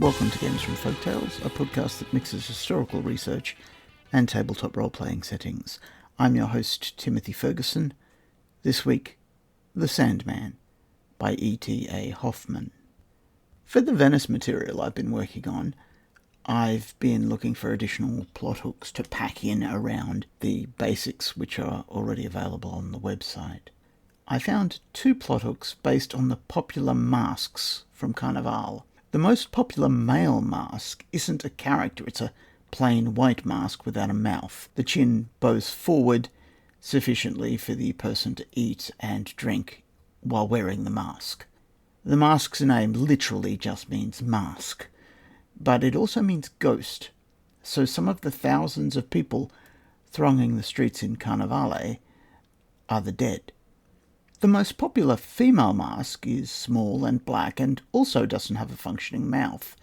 Welcome to Games From Folktales, a podcast that mixes historical research and tabletop role-playing settings. I'm your host, Timothy Ferguson. This week, The Sandman by E T A Hoffmann. For the Venice material I've been working on, I've been looking for additional plot hooks to pack in around the basics which are already available on the website. I found two plot hooks based on the popular masks from Carnival. The most popular male mask isn't a character, it's a plain white mask without a mouth. The chin bows forward sufficiently for the person to eat and drink while wearing the mask. The mask's name literally just means mask, but it also means ghost, so some of the thousands of people thronging the streets in Carnivale are the dead. The most popular female mask is small and black and also doesn't have a functioning mouth.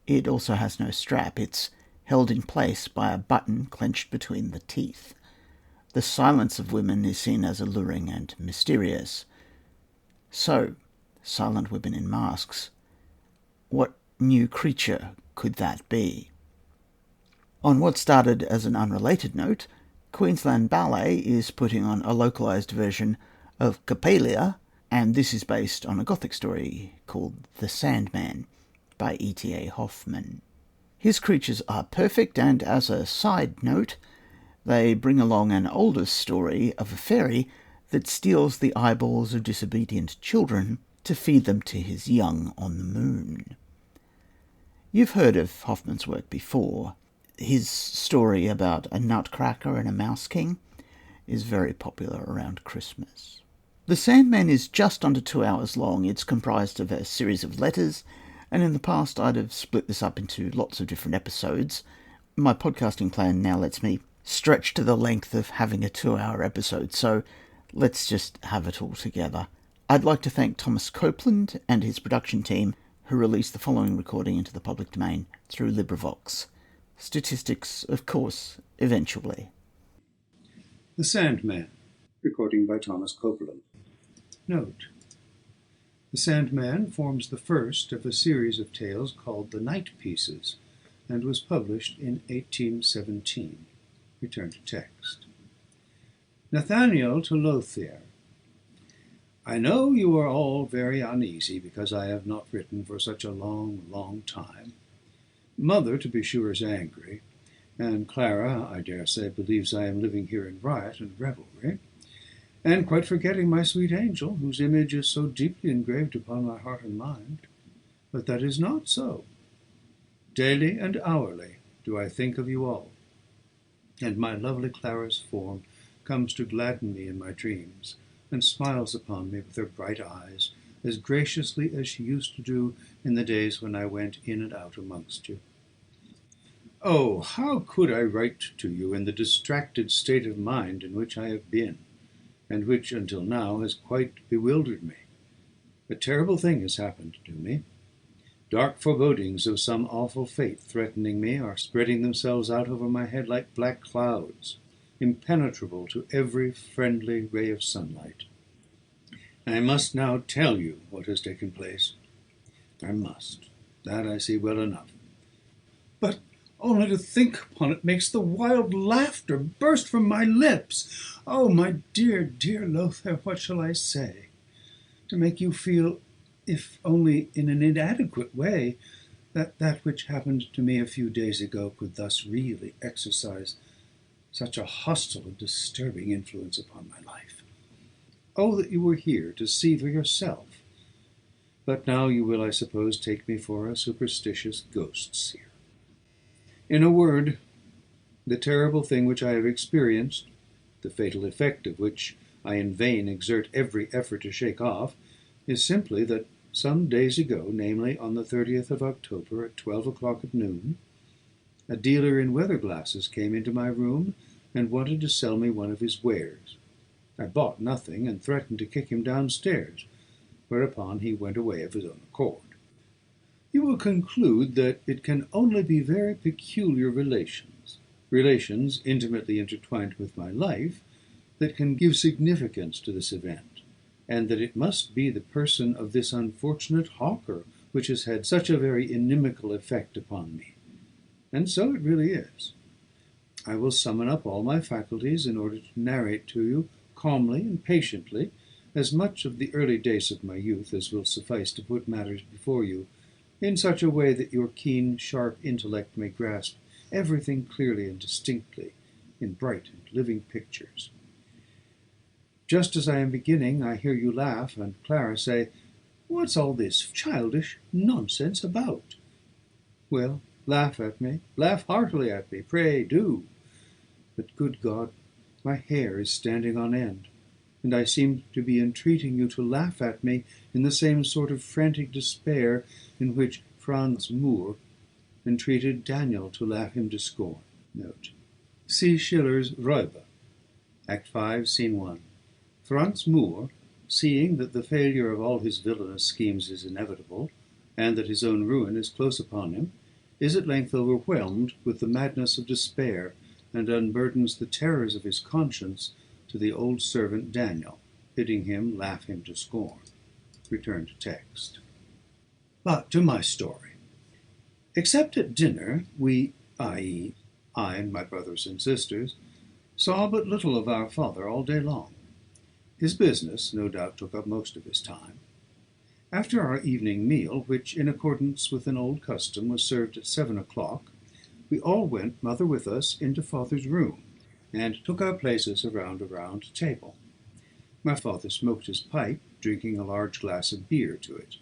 It also has no strap. It's held in place by a button clenched between the teeth. The silence of women is seen as alluring and mysterious. So, silent women in masks. What new creature could that be? On what started as an unrelated note, Queensland Ballet is putting on a localised version of Coppelia, and this is based on a Gothic story called The Sandman by E T A Hoffmann. His creatures are perfect, and as a side note, they bring along an older story of a fairy that steals the eyeballs of disobedient children to feed them to his young on the moon. You've heard of Hoffmann's work before. His story about a nutcracker and a mouse king is very popular around Christmas. The Sandman is just under 2 hours long. It's comprised of a series of letters, and in the past I'd have split this up into lots of different episodes. My podcasting plan now lets me stretch to the length of having a 2-hour episode, so let's just have it all together. I'd like to thank Thomas Copeland and his production team who released the following recording into the public domain through LibriVox. Statistics, of course, eventually. The Sandman, recording by Thomas Copeland. Note: The Sandman forms the first of a series of tales called The Night Pieces, and was published in 1817. Return to text. Nathaniel to Lothier. I know you are all very uneasy because I have not written for such a long time. Mother, to be sure, is angry, and Clara, I dare say, believes I am living here in riot and revelry, and quite forgetting my sweet angel, whose image is so deeply engraved upon my heart and mind. But that is not so. Daily and hourly do I think of you all, and my lovely Clara's form comes to gladden me in my dreams, and smiles upon me with her bright eyes, as graciously as she used to do in the days when I went in and out amongst you. Oh, how could I write to you in the distracted state of mind in which I have been, and which until now has quite bewildered me? A terrible thing has happened to me. Dark forebodings of some awful fate threatening me are spreading themselves out over my head like black clouds, impenetrable to every friendly ray of sunlight. I must now tell you what has taken place. I must. That I see well enough. But only to think upon it makes the wild laughter burst from my lips. Oh, my dear Lothair, what shall I say? To make you feel, if only in an inadequate way, that which happened to me a few days ago could thus really exercise such a hostile and disturbing influence upon my life. Oh, that you were here to see for yourself. But now you will, I suppose, take me for a superstitious ghost seer. In a word, the terrible thing which I have experienced, the fatal effect of which I in vain exert every effort to shake off, is simply that some days ago, namely on the 30th of October at 12 o'clock at noon, a dealer in weather glasses came into my room and wanted to sell me one of his wares. I bought nothing and threatened to kick him downstairs, whereupon he went away of his own accord. You will conclude that it can only be very peculiar relations intimately intertwined with my life, that can give significance to this event, and that it must be the person of this unfortunate hawker which has had such a very inimical effect upon me. And so it really is. I will summon up all my faculties in order to narrate to you, calmly and patiently, as much of the early days of my youth as will suffice to put matters before you, in such a way that your keen, sharp intellect may grasp everything clearly and distinctly, in bright and living pictures. Just as I am beginning, I hear you laugh, and Clara say, "What's all this childish nonsense about?" Well, laugh at me, laugh heartily at me, pray do. But, good God, my hair is standing on end, and I seem to be entreating you to laugh at me in the same sort of frantic despair in which Franz Moor entreated Daniel to laugh him to scorn. Note. See Schiller's Räuber, Act 5, Scene 1. Franz Moor, seeing that the failure of all his villainous schemes is inevitable, and that his own ruin is close upon him, is at length overwhelmed with the madness of despair, and unburdens the terrors of his conscience to the old servant Daniel, bidding him laugh him to scorn. Return to text. But to my story. Except at dinner, we, i.e., I and my brothers and sisters, saw but little of our father all day long. His business, no doubt, took up most of his time. After our evening meal, which, in accordance with an old custom, was served at 7 o'clock, we all went, mother with us, into father's room, and took our places around a round table. My father smoked his pipe, drinking a large glass of beer to it.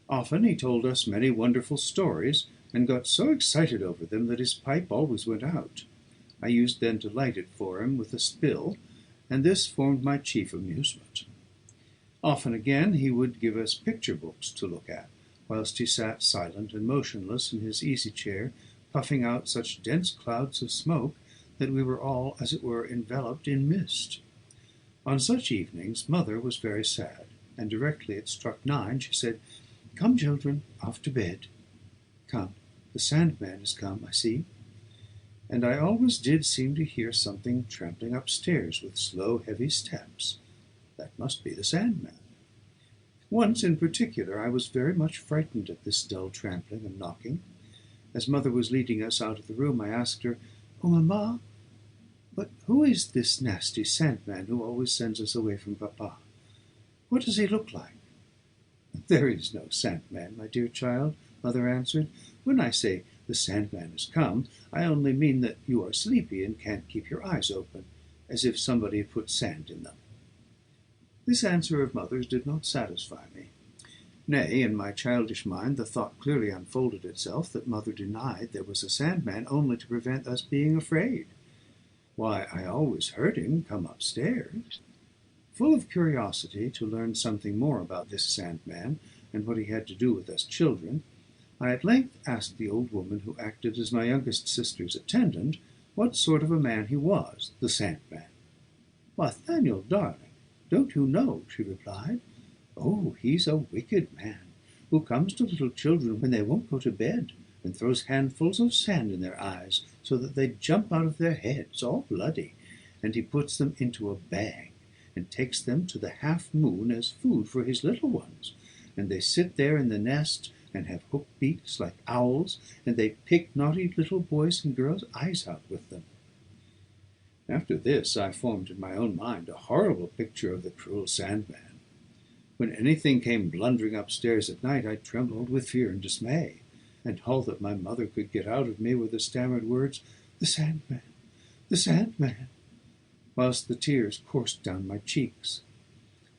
Often he told us many wonderful stories, and got so excited over them that his pipe always went out. I used then to light it for him with a spill, and this formed my chief amusement. Often again he would give us picture books to look at, whilst he sat silent and motionless in his easy-chair, puffing out such dense clouds of smoke that we were all, as it were, enveloped in mist. On such evenings mother was very sad, and directly it struck 9, she said, "Come, children, off to bed. Come, the Sandman is come, I see." And I always did seem to hear something trampling upstairs with slow, heavy steps. That must be the Sandman. Once in particular I was very much frightened at this dull trampling and knocking. As mother was leading us out of the room, I asked her, "Oh, mamma, but who is this nasty Sandman who always sends us away from papa? What does he look like?" "There is no Sandman, my dear child," mother answered. "When I say the Sandman has come, I only mean that you are sleepy and can't keep your eyes open, as if somebody had put sand in them." This answer of mother's did not satisfy me. Nay, in my childish mind the thought clearly unfolded itself that mother denied there was a Sandman only to prevent us being afraid. Why, I always heard him come upstairs. Full of curiosity to learn something more about this Sandman, and what he had to do with us children, I at length asked the old woman who acted as my youngest sister's attendant what sort of a man he was, the Sandman. "Why, Nathaniel, darling, don't you know?" she replied. "Oh, he's a wicked man, who comes to little children when they won't go to bed, and throws handfuls of sand in their eyes, so that they jump out of their heads, all bloody, and he puts them into a bag, and takes them to the Half Moon as food for his little ones, and they sit there in the nest, and have hooked beaks like owls, and they pick naughty little boys' and girls' eyes out with them." After this I formed in my own mind a horrible picture of the cruel Sandman. When anything came blundering upstairs at night, I trembled with fear and dismay, and all that my mother could get out of me were the stammered words, "The Sandman, the Sandman," whilst the tears coursed down my cheeks.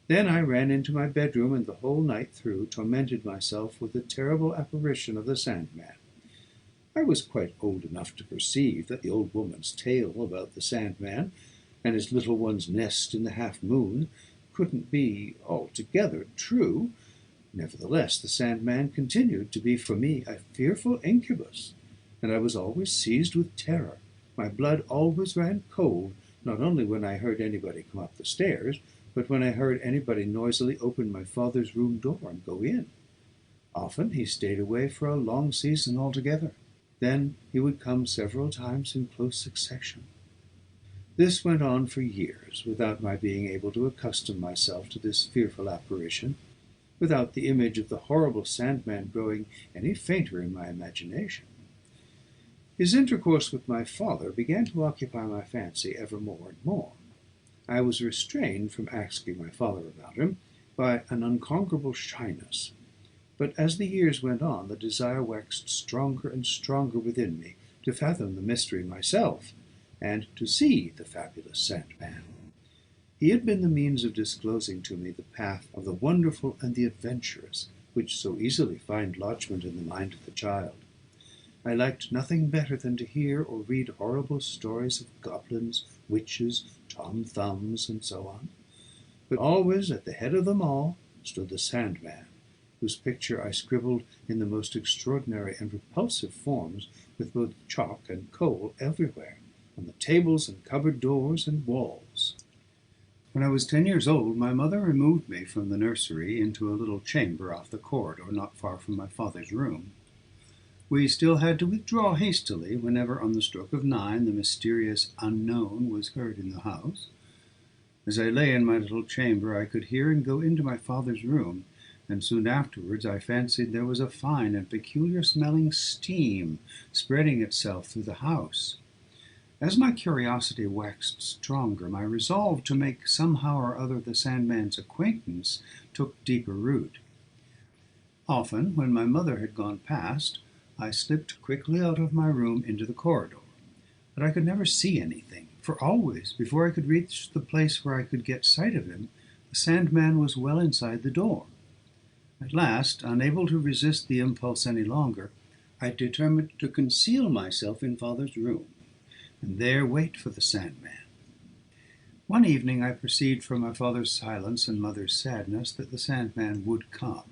Then I ran into my bedroom, and the whole night through tormented myself with the terrible apparition of the Sandman. I was quite old enough to perceive that the old woman's tale about the Sandman and his little one's nest in the Half Moon couldn't be altogether true. Nevertheless, the Sandman continued to be for me a fearful incubus, and I was always seized with terror. My blood always ran cold, not only when I heard anybody come up the stairs, but when I heard anybody noisily open my father's room door and go in. Often he stayed away for a long season altogether. Then he would come several times in close succession. This went on for years, without my being able to accustom myself to this fearful apparition, without the image of the horrible Sandman growing any fainter in my imagination. His intercourse with my father began to occupy my fancy ever more and more. I was restrained from asking my father about him by an unconquerable shyness. But as the years went on, the desire waxed stronger and stronger within me to fathom the mystery myself, and to see the fabulous Sandman. He had been the means of disclosing to me the path of the wonderful and the adventurous, which so easily find lodgment in the mind of the child. I liked nothing better than to hear or read horrible stories of goblins, witches, Tom Thumbs, and so on. But always at the head of them all stood the Sandman, whose picture I scribbled in the most extraordinary and repulsive forms with both chalk and coal everywhere, on the tables and cupboard doors and walls. When I was 10 years old, my mother removed me from the nursery into a little chamber off the corridor not far from my father's room. We still had to withdraw hastily whenever, on the stroke of 9, the mysterious unknown was heard in the house. As I lay in my little chamber, I could hear and go into my father's room, and soon afterwards I fancied there was a fine and peculiar-smelling steam spreading itself through the house. As my curiosity waxed stronger, my resolve to make somehow or other the Sandman's acquaintance took deeper root. Often, when my mother had gone past, I slipped quickly out of my room into the corridor. But I could never see anything, for always, before I could reach the place where I could get sight of him, the Sandman was well inside the door. At last, unable to resist the impulse any longer, I determined to conceal myself in father's room, and there wait for the Sandman. One evening I perceived from my father's silence and mother's sadness that the Sandman would come.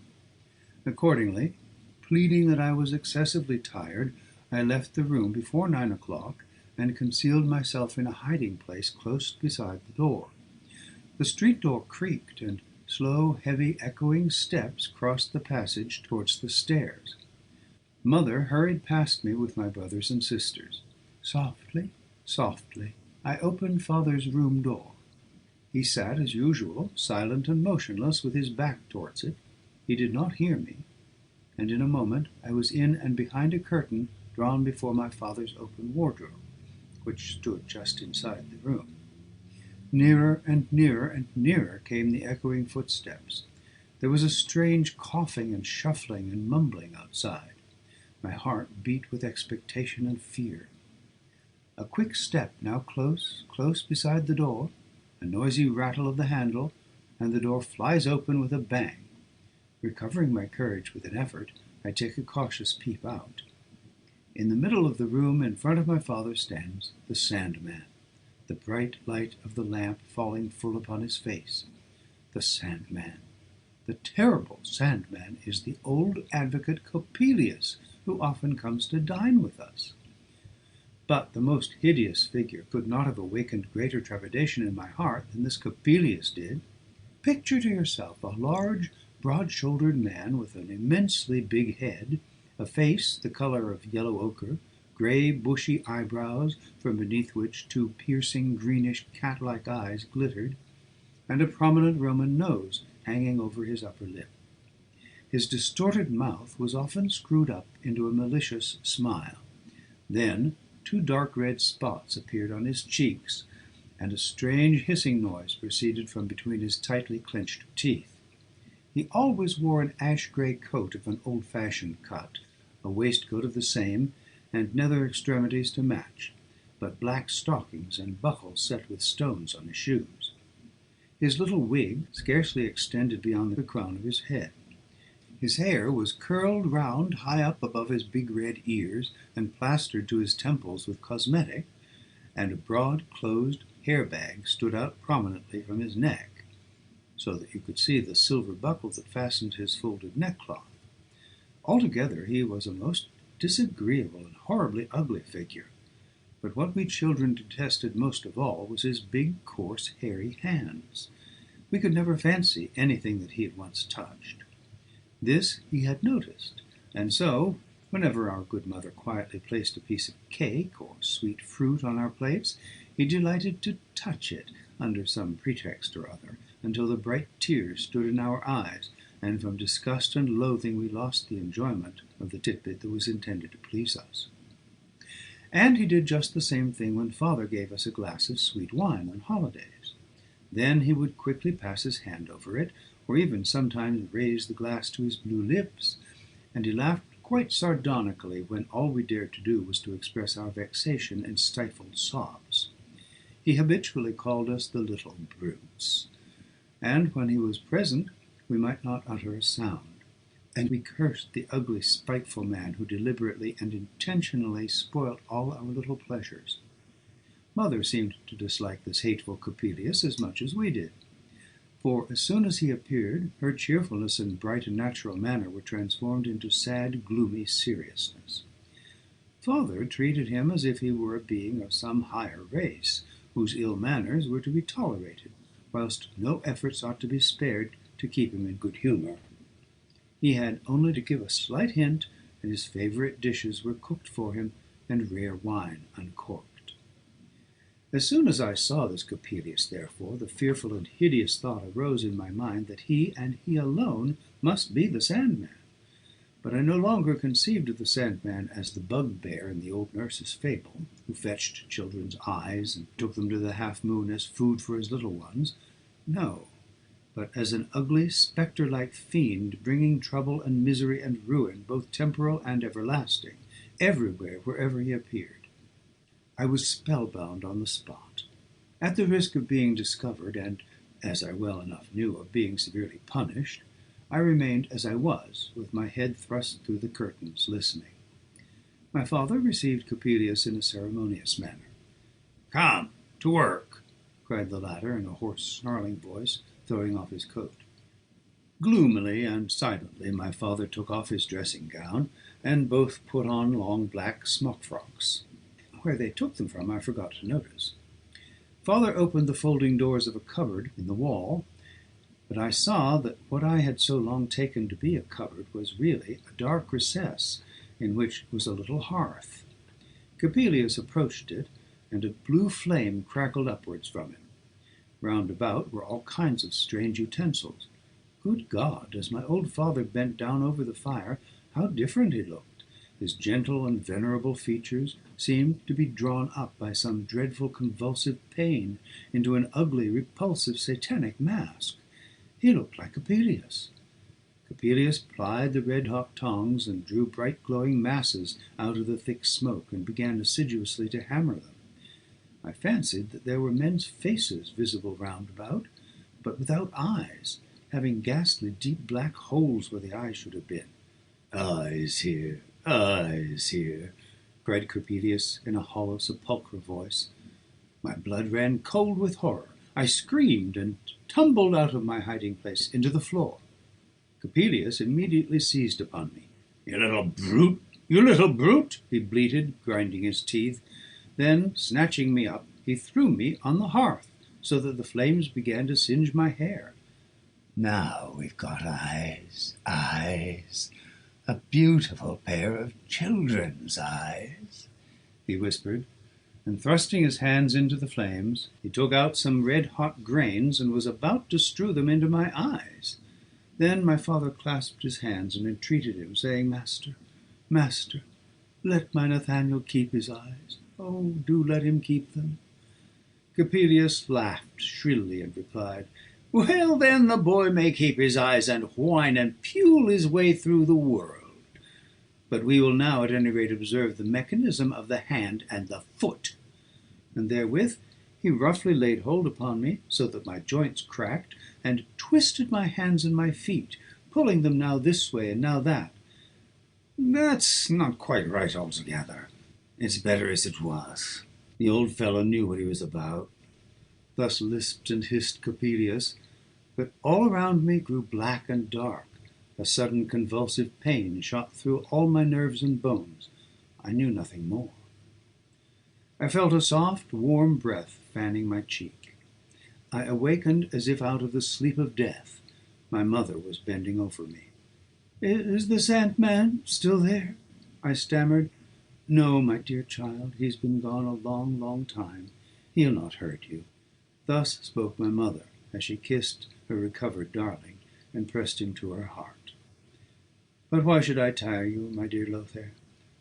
Accordingly, pleading that I was excessively tired, I left the room before 9 o'clock and concealed myself in a hiding place close beside the door. The street door creaked, and slow, heavy, echoing steps crossed the passage towards the stairs. Mother hurried past me with my brothers and sisters. Softly, softly, I opened father's room door. He sat, as usual, silent and motionless, with his back towards it. He did not hear me, and in a moment I was in and behind a curtain drawn before my father's open wardrobe, which stood just inside the room. Nearer and nearer and nearer came the echoing footsteps. There was a strange coughing and shuffling and mumbling outside. My heart beat with expectation and fear. A quick step, now close, close beside the door, a noisy rattle of the handle, and the door flies open with a bang. Recovering my courage with an effort, I take a cautious peep out. In the middle of the room, in front of my father, stands the Sandman, the bright light of the lamp falling full upon his face. The Sandman, the terrible Sandman, is the old advocate Coppelius, who often comes to dine with us. But the most hideous figure could not have awakened greater trepidation in my heart than this Coppelius did. Picture to yourself a large, broad-shouldered man with an immensely big head, a face the color of yellow ochre, gray, bushy eyebrows, from beneath which two piercing, greenish, cat-like eyes glittered, and a prominent Roman nose hanging over his upper lip. His distorted mouth was often screwed up into a malicious smile. Then 2 dark red spots appeared on his cheeks, and a strange hissing noise proceeded from between his tightly clenched teeth. He always wore an ash-gray coat of an old-fashioned cut, a waistcoat of the same, and nether extremities to match, but black stockings and buckles set with stones on his shoes. His little wig scarcely extended beyond the crown of his head. His hair was curled round high up above his big red ears and plastered to his temples with cosmetic, and a broad closed hair bag stood out prominently from his neck, so that you could see the silver buckle that fastened his folded neckcloth. Altogether he was a most disagreeable and horribly ugly figure, but what we children detested most of all was his big, coarse, hairy hands. We could never fancy anything that he had once touched. This he had noticed, and so, whenever our good mother quietly placed a piece of cake or sweet fruit on our plates, he delighted to touch it under some pretext or other, until the bright tears stood in our eyes, and from disgust and loathing we lost the enjoyment of the titbit that was intended to please us. And he did just the same thing when Father gave us a glass of sweet wine on holidays. Then he would quickly pass his hand over it, or even sometimes raise the glass to his blue lips, and he laughed quite sardonically when all we dared to do was to express our vexation in stifled sobs. He habitually called us the little brutes, and when he was present we might not utter a sound, and we cursed the ugly, spiteful man who deliberately and intentionally spoilt all our little pleasures. Mother seemed to dislike this hateful Coppelius as much as we did, for as soon as he appeared, her cheerfulness and bright and natural manner were transformed into sad, gloomy seriousness. Father treated him as if he were a being of some higher race, whose ill manners were to be tolerated, whilst no efforts ought to be spared to keep him in good humour. He had only to give a slight hint, and his favourite dishes were cooked for him, and rare wine uncorked. As soon as I saw this Coppelius, therefore, the fearful and hideous thought arose in my mind that he, and he alone, must be the Sandman. But I no longer conceived of the Sandman as the bugbear in the old nurse's fable, who fetched children's eyes and took them to the half-moon as food for his little ones. No, but as an ugly, spectre-like fiend, bringing trouble and misery and ruin, both temporal and everlasting, everywhere wherever he appeared. I was spellbound on the spot. At the risk of being discovered, and, as I well enough knew, of being severely punished, I remained as I was, with my head thrust through the curtains, listening. My father received Coppelius in a ceremonious manner. "Come, to work!" cried the latter in a hoarse, snarling voice, throwing off his coat. Gloomily and silently my father took off his dressing-gown, and both put on long black smock-frocks. Where they took them from I forgot to notice. Father opened the folding doors of a cupboard in the wall, but I saw that what I had so long taken to be a cupboard was really a dark recess in which was a little hearth. Coppelius approached it, and a blue flame crackled upwards from it. Round about were all kinds of strange utensils. Good God, as my old father bent down over the fire, how different he looked! His gentle and venerable features seemed to be drawn up by some dreadful convulsive pain into an ugly, repulsive, satanic mask. He looked like Coppelius. Coppelius plied the red-hot tongs and drew bright glowing masses out of the thick smoke and began assiduously to hammer them. I fancied that there were men's faces visible round about, but without eyes, having ghastly deep black holes where the eyes should have been. "Eyes here, cried Coppelius in a hollow, sepulchral voice. My blood ran cold with horror. I screamed and tumbled out of my hiding-place into the floor. Coppelius immediately seized upon me. "You little brute! You little brute!" he bleated, grinding his teeth. Then, snatching me up, he threw me on the hearth, so that the flames began to singe my hair. "Now we've got eyes, a beautiful pair of children's eyes," he whispered, and thrusting his hands into the flames, he took out some red-hot grains and was about to strew them into my eyes. Then my father clasped his hands and entreated him, saying, Master, let my Nathaniel keep his eyes. Oh, do let him keep them." Coppelius laughed shrilly and replied, "Well, then, the boy may keep his eyes and whine and pule his way through the world. But we will now at any rate observe the mechanism of the hand and the foot." And therewith he roughly laid hold upon me, so that my joints cracked, and twisted my hands and my feet, pulling them now this way and now that. "That's not quite right altogether. It's better as it was. The old fellow knew what he was about." Thus lisped and hissed Coppelius, but all around me grew black and dark. A sudden convulsive pain shot through all my nerves and bones. I knew nothing more. I felt a soft, warm breath fanning my cheek. I awakened as if out of the sleep of death. My mother was bending over me. "Is the Sandman still there?" I stammered. "No, my dear child, he's been gone a long, long time. He'll not hurt you." Thus spoke my mother, as she kissed her recovered darling, and pressed him to her heart. But why should I tire you, my dear Lothair?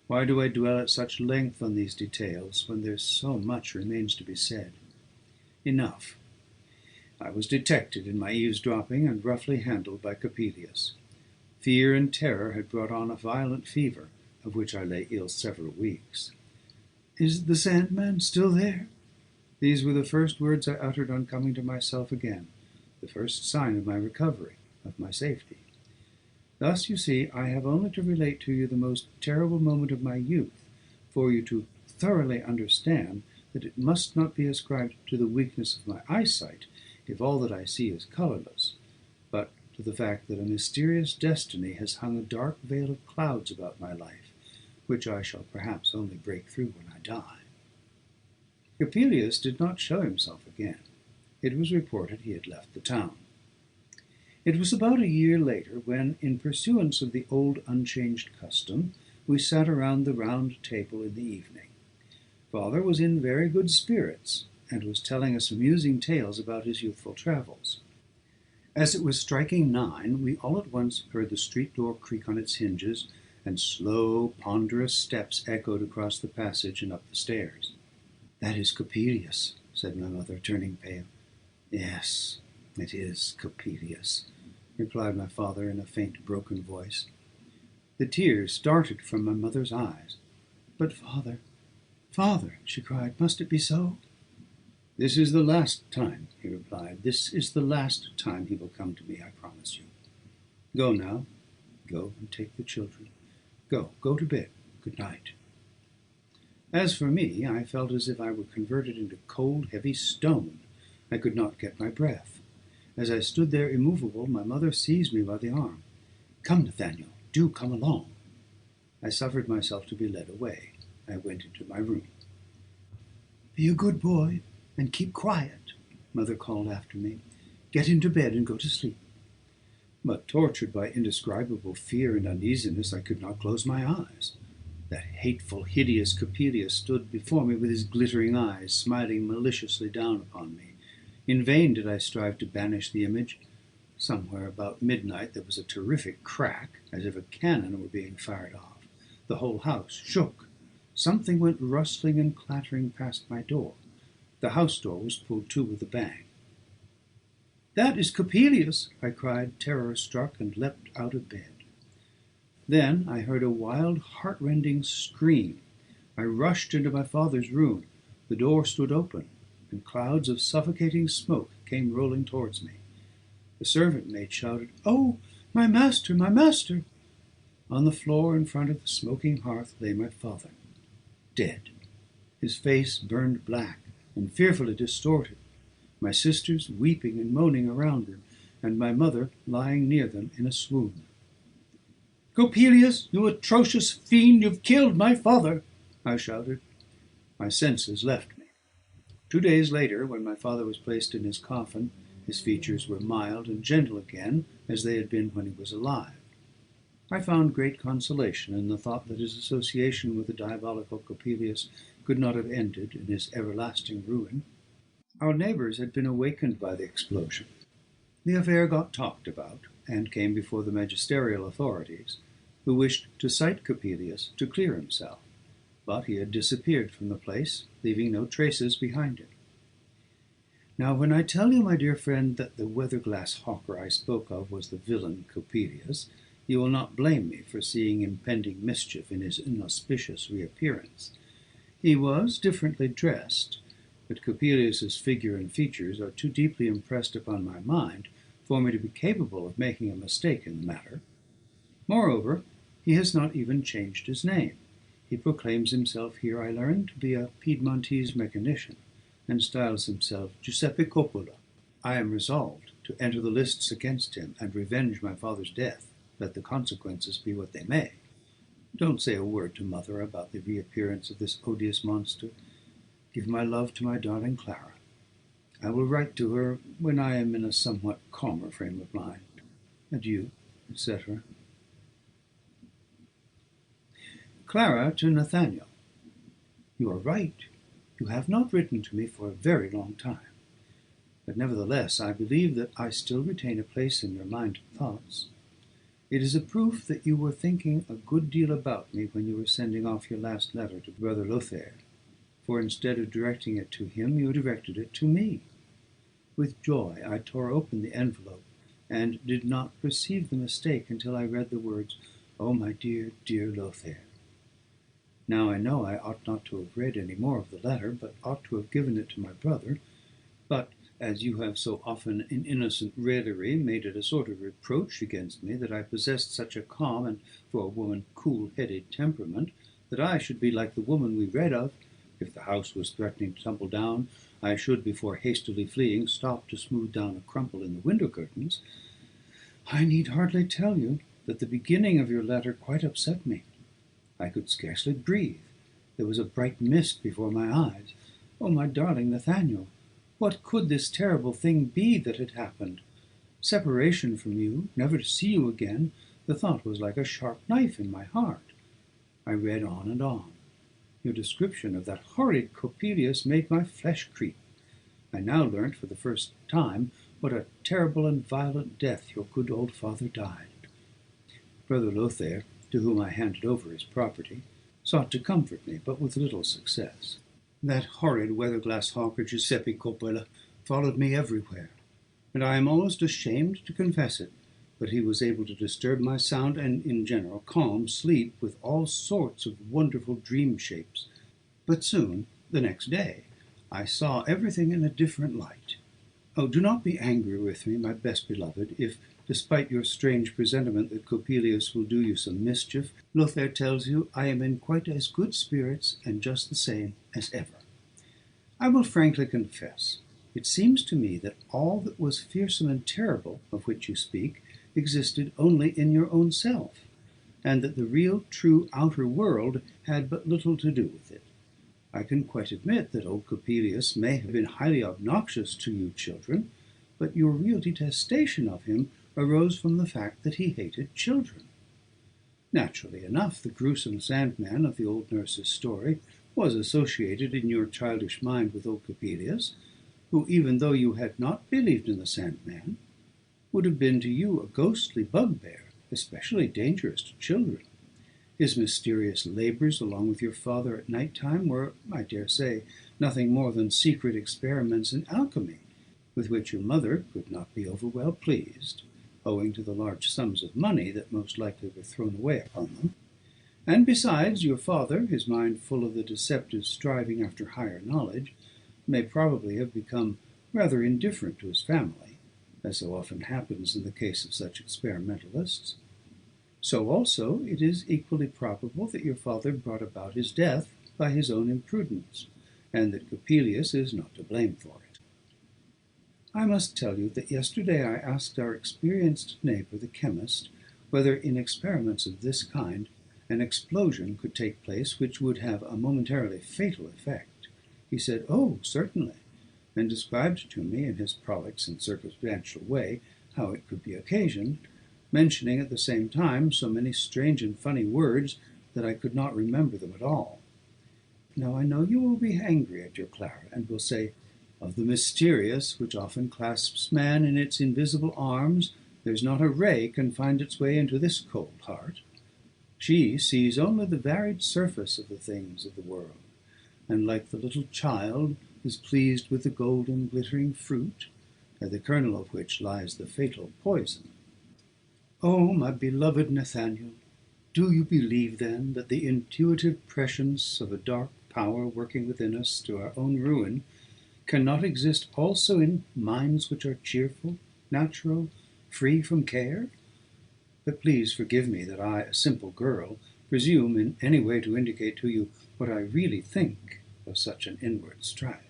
Why do I dwell at such length on these details, when there's so much remains to be said? Enough. I was detected in my eavesdropping, and roughly handled by Coppelius. Fear and terror had brought on a violent fever, of which I lay ill several weeks. "Is the Sandman still there?" These were the first words I uttered on coming to myself again, the first sign of my recovery, of my safety. Thus, you see, I have only to relate to you the most terrible moment of my youth, for you to thoroughly understand that it must not be ascribed to the weakness of my eyesight if all that I see is colourless, but to the fact that a mysterious destiny has hung a dark veil of clouds about my life, which I shall perhaps only break through when I die. Coppelius did not show himself again. It was reported he had left the town. It was about a year later when, in pursuance of the old unchanged custom, we sat around the round table in the evening. Father was in very good spirits, and was telling us amusing tales about his youthful travels. As it was striking 9, we all at once heard the street door creak on its hinges, and slow, ponderous steps echoed across the passage and up the stairs. "That is Coppelius," said my mother, turning pale. "Yes, it is Coppelius," replied my father in a faint, broken voice. The tears started from my mother's eyes. "But, father, father," she cried, "must it be so?" "This is the last time," he replied. "This is the last time he will come to me, I promise you. Go now. Go and take the children. Go to bed. Good night." As for me, I felt as if I were converted into cold, heavy stone. I could not get my breath. As I stood there immovable, my mother seized me by the arm. "Come, Nathaniel, do come along." I suffered myself to be led away. I went into my room. "Be a good boy, and keep quiet," Mother called after me. "Get into bed and go to sleep." But, tortured by indescribable fear and uneasiness, I could not close my eyes. That hateful, hideous Coppelius stood before me with his glittering eyes, smiling maliciously down upon me. In vain did I strive to banish the image. Somewhere about midnight there was a terrific crack, as if a cannon were being fired off. The whole house shook. Something went rustling and clattering past my door. The house door was pulled to with a bang. "That is Coppelius," I cried, terror-struck, and leapt out of bed. Then I heard a wild, heart-rending scream. I rushed into my father's room. The door stood open, and clouds of suffocating smoke came rolling towards me. The servant maid shouted, "Oh, my master, my master!" On the floor in front of the smoking hearth lay my father, dead. His face burned black and fearfully distorted, my sisters weeping and moaning around him, and my mother lying near them in a swoon. "Coppelius, you atrocious fiend, you've killed my father!" I shouted. My senses left me. 2 days later, when my father was placed in his coffin, his features were mild and gentle again, as they had been when he was alive. I found great consolation in the thought that his association with the diabolical Coppelius could not have ended in his everlasting ruin. Our neighbours had been awakened by the explosion. The affair got talked about, and came before the magisterial authorities, who wished to cite Coppelius to clear himself, but he had disappeared from the place, leaving no traces behind him. Now, when I tell you, my dear friend, that the weather-glass hawker I spoke of was the villain Coppelius, you will not blame me for seeing impending mischief in his inauspicious reappearance. He was differently dressed, but Coppelius's figure and features are too deeply impressed upon my mind for me to be capable of making a mistake in the matter. Moreover, he has not even changed his name. He proclaims himself here, I learn, to be a Piedmontese mechanician, and styles himself Giuseppe Coppola. I am resolved to enter the lists against him, and revenge my father's death, let the consequences be what they may. Don't say a word to mother about the reappearance of this odious monster. Give my love to my darling Clara. I will write to her when I am in a somewhat calmer frame of mind. Adieu, etc. Clara to Nathaniel. You are right. You have not written to me for a very long time. but nevertheless I believe that I still retain a place in your mind and thoughts. It is a proof that you were thinking a good deal about me when you were sending off your last letter to Brother Lothair, for instead of directing it to him, you directed it to me. With joy I tore open the envelope, and did not perceive the mistake until I read the words, "Oh, my dear, dear Lothair." Now I know I ought not to have read any more of the letter, but ought to have given it to my brother. But as you have so often in innocent raillery made it a sort of reproach against me that I possessed such a calm and, for a woman, cool-headed temperament, that I should be like the woman we read of, if the house was threatening to tumble down, I should, before hastily fleeing, stop to smooth down a crumple in the window curtains, I need hardly tell you that the beginning of your letter quite upset me. I could scarcely breathe. There was a bright mist before my eyes. Oh, my darling Nathaniel, what could this terrible thing be that had happened? Separation from you, never to see you again, the thought was like a sharp knife in my heart. I read on and on. Your description of that horrid Coppelius made my flesh creep. I now learnt for the first time what a terrible and violent death your good old father died. Brother Lothair, to whom I handed over his property, sought to comfort me, but with little success. That horrid weather-glass hawker Giuseppe Coppola followed me everywhere, and I am almost ashamed to confess it, but he was able to disturb my sound and, in general, calm sleep with all sorts of wonderful dream shapes. But soon, the next day, I saw everything in a different light. Oh, do not be angry with me, my best beloved, if, despite your strange presentiment that Coppelius will do you some mischief, Lothair tells you I am in quite as good spirits and just the same as ever. I will frankly confess, it seems to me that all that was fearsome and terrible, of which you speak, existed only in your own self, and that the real, true outer world had but little to do with it. I can quite admit that old Coppelius may have been highly obnoxious to you children, but your real detestation of him arose from the fact that he hated children. Naturally enough, the gruesome Sandman of the old nurse's story was associated in your childish mind with old Coppelius, who, even though you had not believed in the Sandman, would have been to you a ghostly bugbear, especially dangerous to children. His mysterious labours along with your father at night time were, I dare say, nothing more than secret experiments in alchemy, with which your mother could not be over well pleased, owing to the large sums of money that most likely were thrown away upon them. And besides, your father, his mind full of the deceptive striving after higher knowledge, may probably have become rather indifferent to his family, as so often happens in the case of such experimentalists. So also it is equally probable that your father brought about his death by his own imprudence, and that Coppelius is not to blame for it. I must tell you that yesterday I asked our experienced neighbour, the chemist, whether in experiments of this kind an explosion could take place which would have a momentarily fatal effect. He said, "Oh, certainly," and described to me in his prolix and circumstantial way how it could be occasioned, mentioning at the same time so many strange and funny words that I could not remember them at all. Now I know you will be angry at your Clara, and will say, "Of the mysterious which often clasps man in its invisible arms, there's not a ray can find its way into this cold heart. She sees only the varied surface of the things of the world, and like the little child is pleased with the golden glittering fruit, at the kernel of which lies the fatal poison. Oh, my beloved Nathaniel, do you believe, then, that the intuitive prescience of a dark power working within us to our own ruin cannot exist also in minds which are cheerful, natural, free from care? But please forgive me that I, a simple girl, presume in any way to indicate to you what I really think of such an inward strife.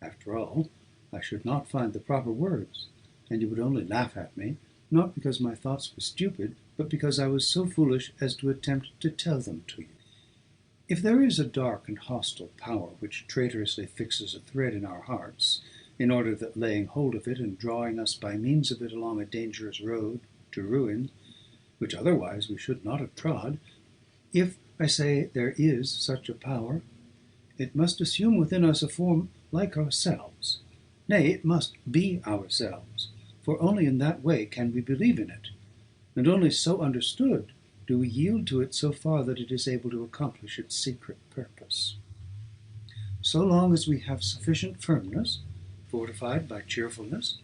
After all, I should not find the proper words, and you would only laugh at me, not because my thoughts were stupid, but because I was so foolish as to attempt to tell them to you. If there is a dark and hostile power which traitorously fixes a thread in our hearts, in order that, laying hold of it and drawing us by means of it along a dangerous road to ruin, which otherwise we should not have trod, if, I say, there is such a power, it must assume within us a form like ourselves, Nay, it must be ourselves, for only in that way can we believe in it, and only so understood do we yield to it so far that it is able to accomplish its secret purpose. So long as we have sufficient firmness, fortified by cheerfulness,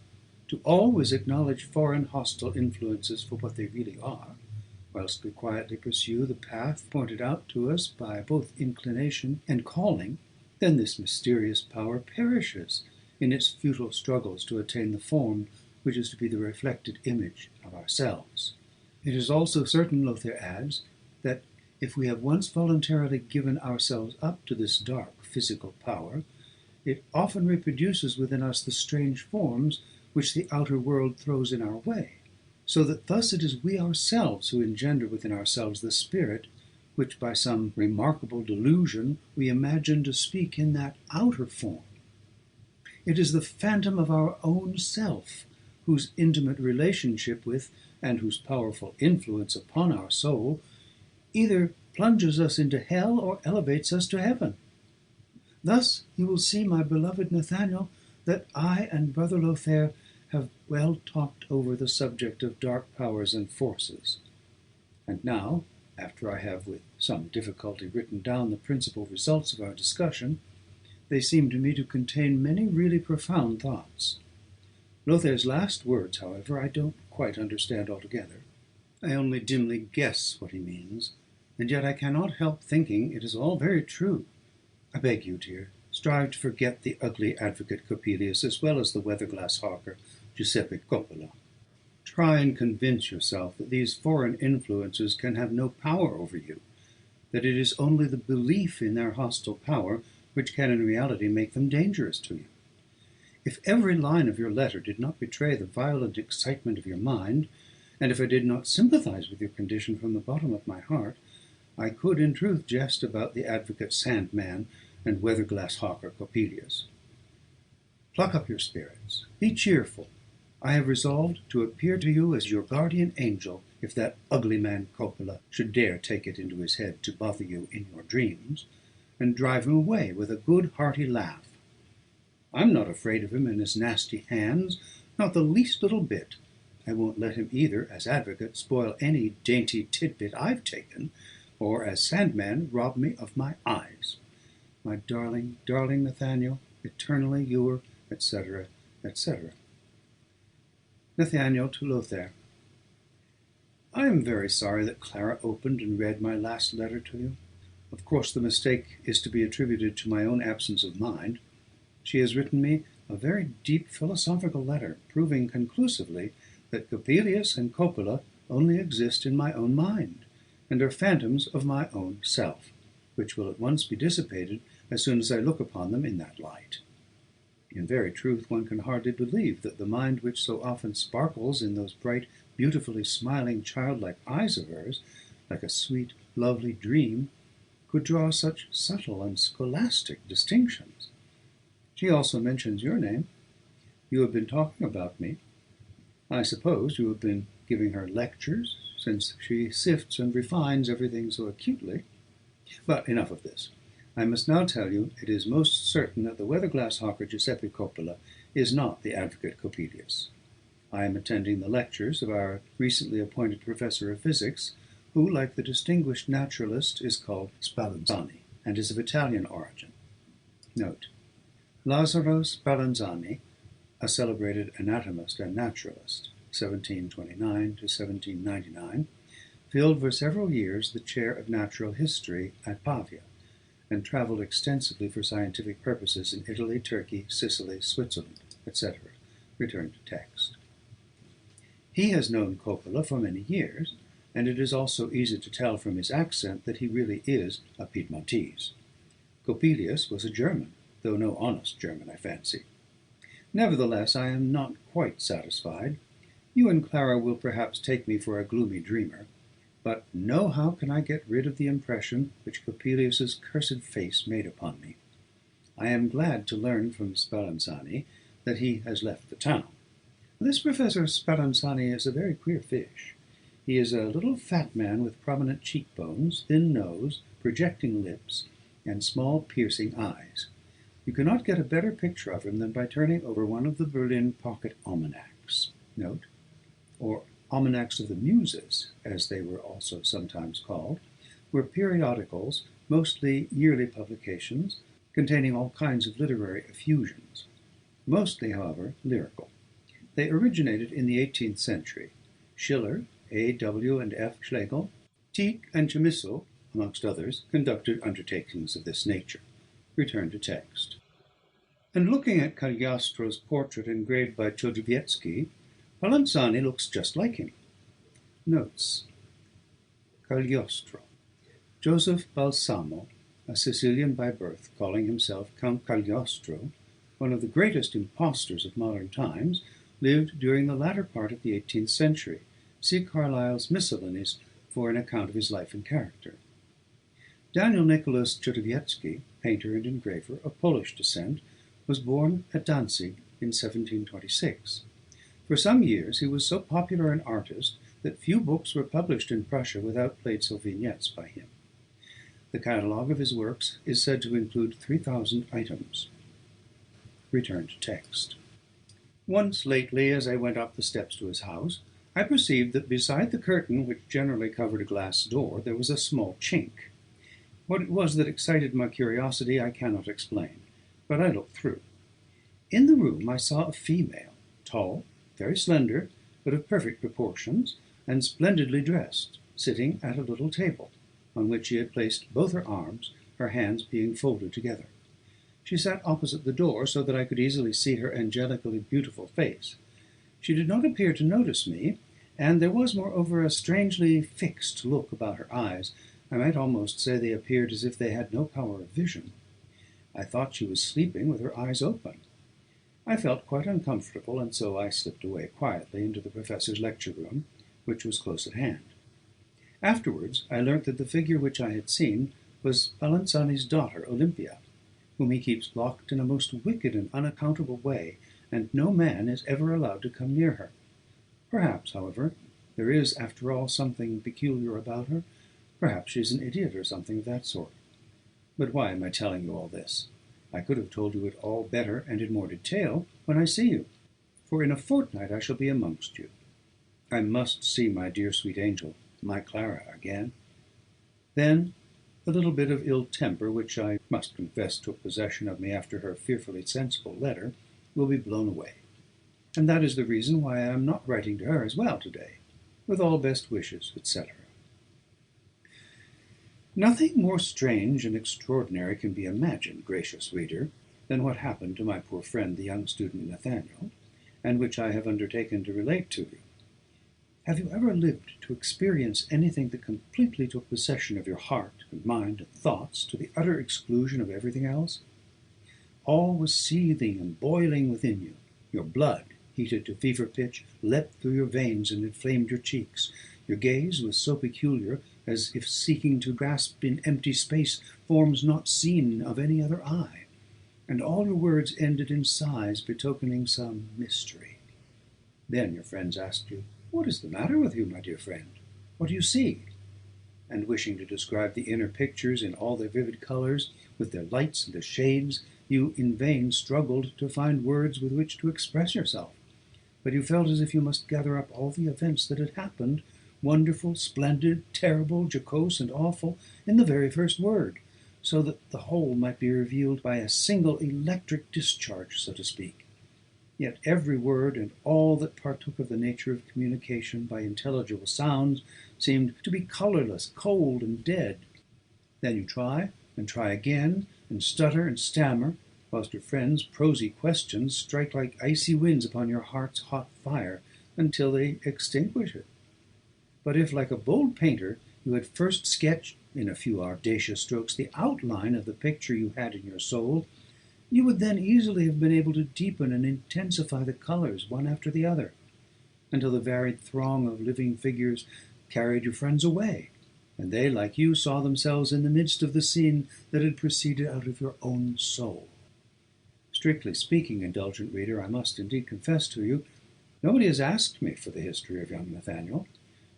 to always acknowledge foreign hostile influences for what they really are, whilst we quietly pursue the path pointed out to us by both inclination and calling, then this mysterious power perishes in its futile struggles to attain the form which is to be the reflected image of ourselves. It is also certain, Lothair adds, that if we have once voluntarily given ourselves up to this dark physical power, it often reproduces within us the strange forms which the outer world throws in our way, so that thus it is we ourselves who engender within ourselves the spirit which by some remarkable delusion we imagine to speak in that outer form. It is the phantom of our own self, whose intimate relationship with, and whose powerful influence upon our soul, either plunges us into hell or elevates us to heaven. Thus you will see, my beloved Nathaniel, that I and Brother Lothair have well talked over the subject of dark powers and forces. And now, after I have with some difficulty written down the principal results of our discussion, they seem to me to contain many really profound thoughts. Lothair's last words, however, I don't quite understand altogether. I only dimly guess what he means, and yet I cannot help thinking it is all very true. I beg you, dear, strive to forget the ugly advocate Coppelius as well as the weather-glass hawker Giuseppe Coppola. Try and convince yourself that these foreign influences can have no power over you, that it is only the belief in their hostile power which can in reality make them dangerous to you. If every line of your letter did not betray the violent excitement of your mind, and if I did not sympathize with your condition from the bottom of my heart, I could in truth jest about the advocate Sandman and weather-glass hawker Coppelius. Pluck up your spirits. Be cheerful. I have resolved to appear to you as your guardian angel if that ugly man Coppola should dare take it into his head to bother you in your dreams, and drive him away with a good hearty laugh. I'm not afraid of him and his nasty hands, not the least little bit. I won't let him either, as advocate, spoil any dainty tidbit I've taken, or as Sandman rob me of my eyes. My darling, darling Nathaniel, eternally your, etc., etc. Nathaniel to Lothair. I am very sorry that Clara opened and read my last letter to you. Of course, the mistake is to be attributed to my own absence of mind. She has written me a very deep philosophical letter, proving conclusively that Coppelius and Coppola only exist in my own mind, and are phantoms of my own self, which will at once be dissipated as soon as I look upon them in that light. In very truth, one can hardly believe that the mind which so often sparkles in those bright, beautifully smiling, childlike eyes of hers, like a sweet, lovely dream, could draw such subtle and scholastic distinctions. She also mentions your name. You have been talking about me. I suppose you have been giving her lectures, since she sifts and refines everything so acutely. But enough of this. I must now tell you it is most certain that the weather-glass hawker Giuseppe Coppola is not the advocate Coppelius. I am attending the lectures of our recently appointed professor of physics, who, like the distinguished naturalist, is called Spallanzani, and is of Italian origin. Note: Lazzaro Spallanzani, a celebrated anatomist and naturalist, 1729 to 1799, filled for several years the chair of natural history at Pavia, and traveled extensively for scientific purposes in Italy, Turkey, Sicily, Switzerland, etc. Return to text. He has known Coppola for many years, and it is also easy to tell from his accent that he really is a Piedmontese. Coppelius was a German, though no honest German, I fancy. Nevertheless, I am not quite satisfied. You and Clara will perhaps take me for a gloomy dreamer, but nohow can I get rid of the impression which Coppelius's cursed face made upon me. I am glad to learn from Spallanzani that he has left the town. This Professor Spallanzani is a very queer fish. He is a little fat man with prominent cheekbones, thin nose, projecting lips, and small piercing eyes. You cannot get a better picture of him than by turning over one of the Berlin pocket almanacs, note, or almanacs of the Muses, as they were also sometimes called, were periodicals, mostly yearly publications, containing all kinds of literary effusions, mostly, however, lyrical. They originated in the 18th century. Schiller, A. W. and F. Schlegel, Tieck and Chamisso, amongst others, conducted undertakings of this nature. Return to text. And looking at Cagliostro's portrait engraved by Chodowiecki, Palanzani looks just like him. Notes. Cagliostro. Joseph Balsamo, a Sicilian by birth, calling himself Count Cagliostro, one of the greatest impostors of modern times, lived during the latter part of the 18th century. See Carlyle's Miscellanies for an account of his life and character. Daniel Nicholas Chodowiecki, painter and engraver of Polish descent, was born at Danzig in 1726. For some years he was so popular an artist that few books were published in Prussia without plates or vignettes by him. The catalogue of his works is said to include 3,000 items. Return to text. Once lately, as I went up the steps to his house, I perceived that beside the curtain which generally covered a glass door there was a small chink. What it was that excited my curiosity I cannot explain, but I looked through. In the room I saw a female, tall, very slender, but of perfect proportions, and splendidly dressed, sitting at a little table, on which she had placed both her arms, her hands being folded together. She sat opposite the door, so that I could easily see her angelically beautiful face. She did not appear to notice me, and there was, moreover, a strangely fixed look about her eyes. I might almost say they appeared as if they had no power of vision. I thought she was sleeping with her eyes open. I felt quite uncomfortable, and so I slipped away quietly into the professor's lecture room, which was close at hand. Afterwards I learnt that the figure which I had seen was Palanzani's daughter, Olympia, whom he keeps locked in a most wicked and unaccountable way, and no man is ever allowed to come near her. Perhaps, however, there is, after all, something peculiar about her. Perhaps she is an idiot or something of that sort. But why am I telling you all this? I could have told you it all better and in more detail when I see you, for in a fortnight I shall be amongst you. I must see my dear sweet angel, my Clara, again. Then a little bit of ill temper, which I must confess took possession of me after her fearfully sensible letter, will be blown away. And that is the reason why I am not writing to her as well today, with all best wishes, etc. Nothing more strange and extraordinary can be imagined, gracious reader, than what happened to my poor friend the young student Nathaniel, and which I have undertaken to relate to you. Have you ever lived to experience anything that completely took possession of your heart and mind and thoughts to the utter exclusion of everything else? All was seething and boiling within you. Your blood, heated to fever pitch, leapt through your veins and inflamed your cheeks. Your gaze was so peculiar, as if seeking to grasp in empty space forms not seen of any other eye, and all your words ended in sighs betokening some mystery. Then your friends asked you, "What is the matter with you, my dear friend? What do you see?" And wishing to describe the inner pictures in all their vivid colours, with their lights and their shades, you in vain struggled to find words with which to express yourself. But you felt as if you must gather up all the events that had happened, wonderful, splendid, terrible, jocose, and awful, in the very first word, so that the whole might be revealed by a single electric discharge, so to speak. Yet every word and all that partook of the nature of communication by intelligible sounds seemed to be colourless, cold, and dead. Then you try, and try again, and stutter and stammer, whilst your friends' prosy questions strike like icy winds upon your heart's hot fire, until they extinguish it. But if, like a bold painter, you had first sketched, in a few audacious strokes, the outline of the picture you had in your soul, you would then easily have been able to deepen and intensify the colours one after the other, until the varied throng of living figures carried your friends away, and they, like you, saw themselves in the midst of the scene that had proceeded out of your own soul. Strictly speaking, indulgent reader, I must indeed confess to you, nobody has asked me for the history of young Nathaniel,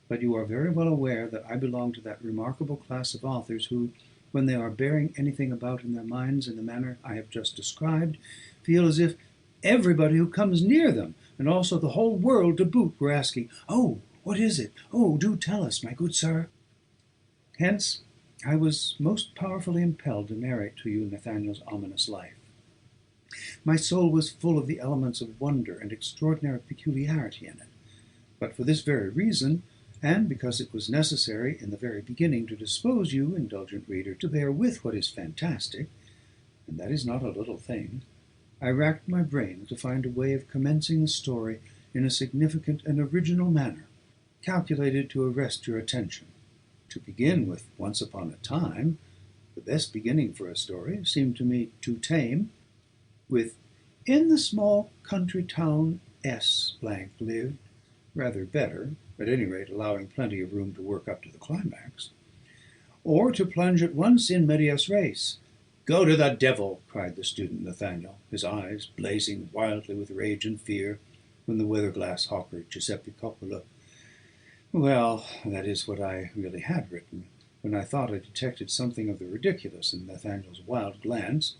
but you are very well aware that I belong to that remarkable class of authors who, when they are bearing anything about in their minds in the manner I have just described, feel as if everybody who comes near them, and also the whole world to boot, were asking, "Oh, what is it? Oh, do tell us, my good sir." Hence, I was most powerfully impelled to narrate to you Nathaniel's ominous life. My soul was full of the elements of wonder and extraordinary peculiarity in it. But for this very reason, and because it was necessary in the very beginning to dispose you, indulgent reader, to bear with what is fantastic, and that is not a little thing, I racked my brains to find a way of commencing the story in a significant and original manner, calculated to arrest your attention. To begin with Once Upon a Time, the best beginning for a story, seemed to me too tame, with "In the small country town S lived," rather better, at any rate allowing plenty of room to work up to the climax. Or to plunge at once in medias res. "Go to the devil!" cried the student Nathaniel, his eyes blazing wildly with rage and fear, when the weather-glass hawker Giuseppe Coppola. Well, that is what I really had written, when I thought I detected something of the ridiculous in Nathaniel's wild glance,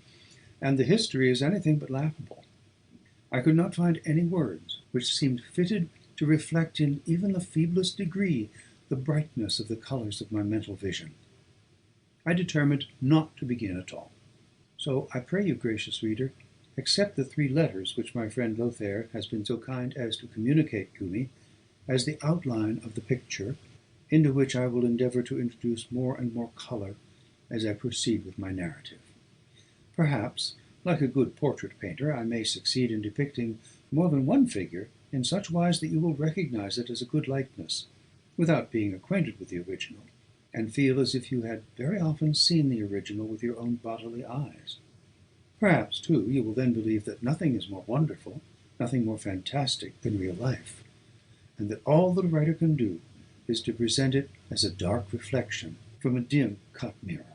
and the history is anything but laughable. I could not find any words which seemed fitted to reflect in even the feeblest degree the brightness of the colours of my mental vision. I determined not to begin at all. So I pray you, gracious reader, accept the 3 letters which my friend Lothair has been so kind as to communicate to me, as the outline of the picture, into which I will endeavour to introduce more and more colour as I proceed with my narrative. Perhaps, like a good portrait painter, I may succeed in depicting more than one figure in such wise that you will recognize it as a good likeness, without being acquainted with the original, and feel as if you had very often seen the original with your own bodily eyes. Perhaps, too, you will then believe that nothing is more wonderful, nothing more fantastic than real life, and that all the writer can do is to present it as a dark reflection from a dim cut mirror.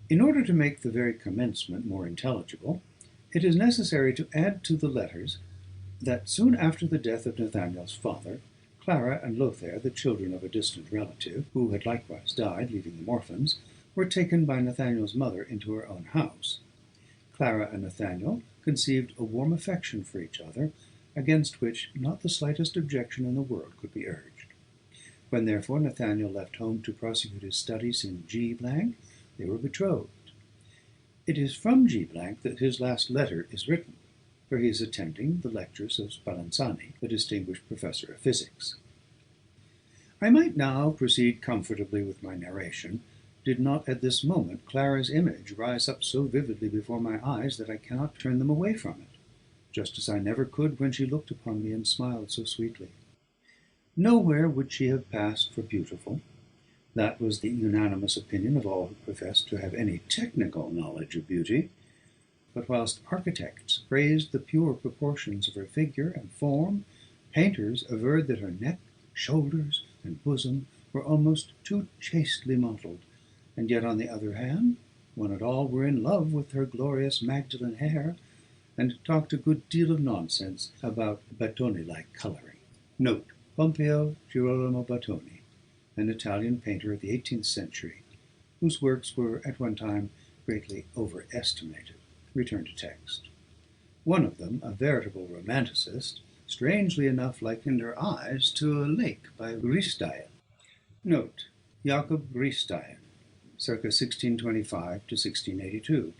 In order to make the very commencement more intelligible, it is necessary to add to the letters that soon after the death of Nathaniel's father, Clara and Lothair, the children of a distant relative, who had likewise died, leaving them orphans, were taken by Nathaniel's mother into her own house. Clara and Nathaniel conceived a warm affection for each other, against which not the slightest objection in the world could be urged. When therefore Nathaniel left home to prosecute his studies in G they were betrothed. It is from G that his last letter is written, for he is attending the lectures of Spallanzani, the distinguished professor of physics. I might now proceed comfortably with my narration, did not at this moment Clara's image rise up so vividly before my eyes that I cannot turn them away from it, just as I never could when she looked upon me and smiled so sweetly. Nowhere would she have passed for beautiful. That was the unanimous opinion of all who professed to have any technical knowledge of beauty. But whilst architects praised the pure proportions of her figure and form, painters averred that her neck, shoulders, and bosom were almost too chastely modelled, and yet, on the other hand, one and all were in love with her glorious Magdalen hair, and talked a good deal of nonsense about Battoni-like colouring. Note: Pompeo Girolamo Battoni, an Italian painter of the 18th century, whose works were at one time greatly overestimated. Return to text. One of them, a veritable romanticist, strangely enough likened her eyes to a lake by Riestein. Note: Jacob Riestein, circa 1625 to 1682,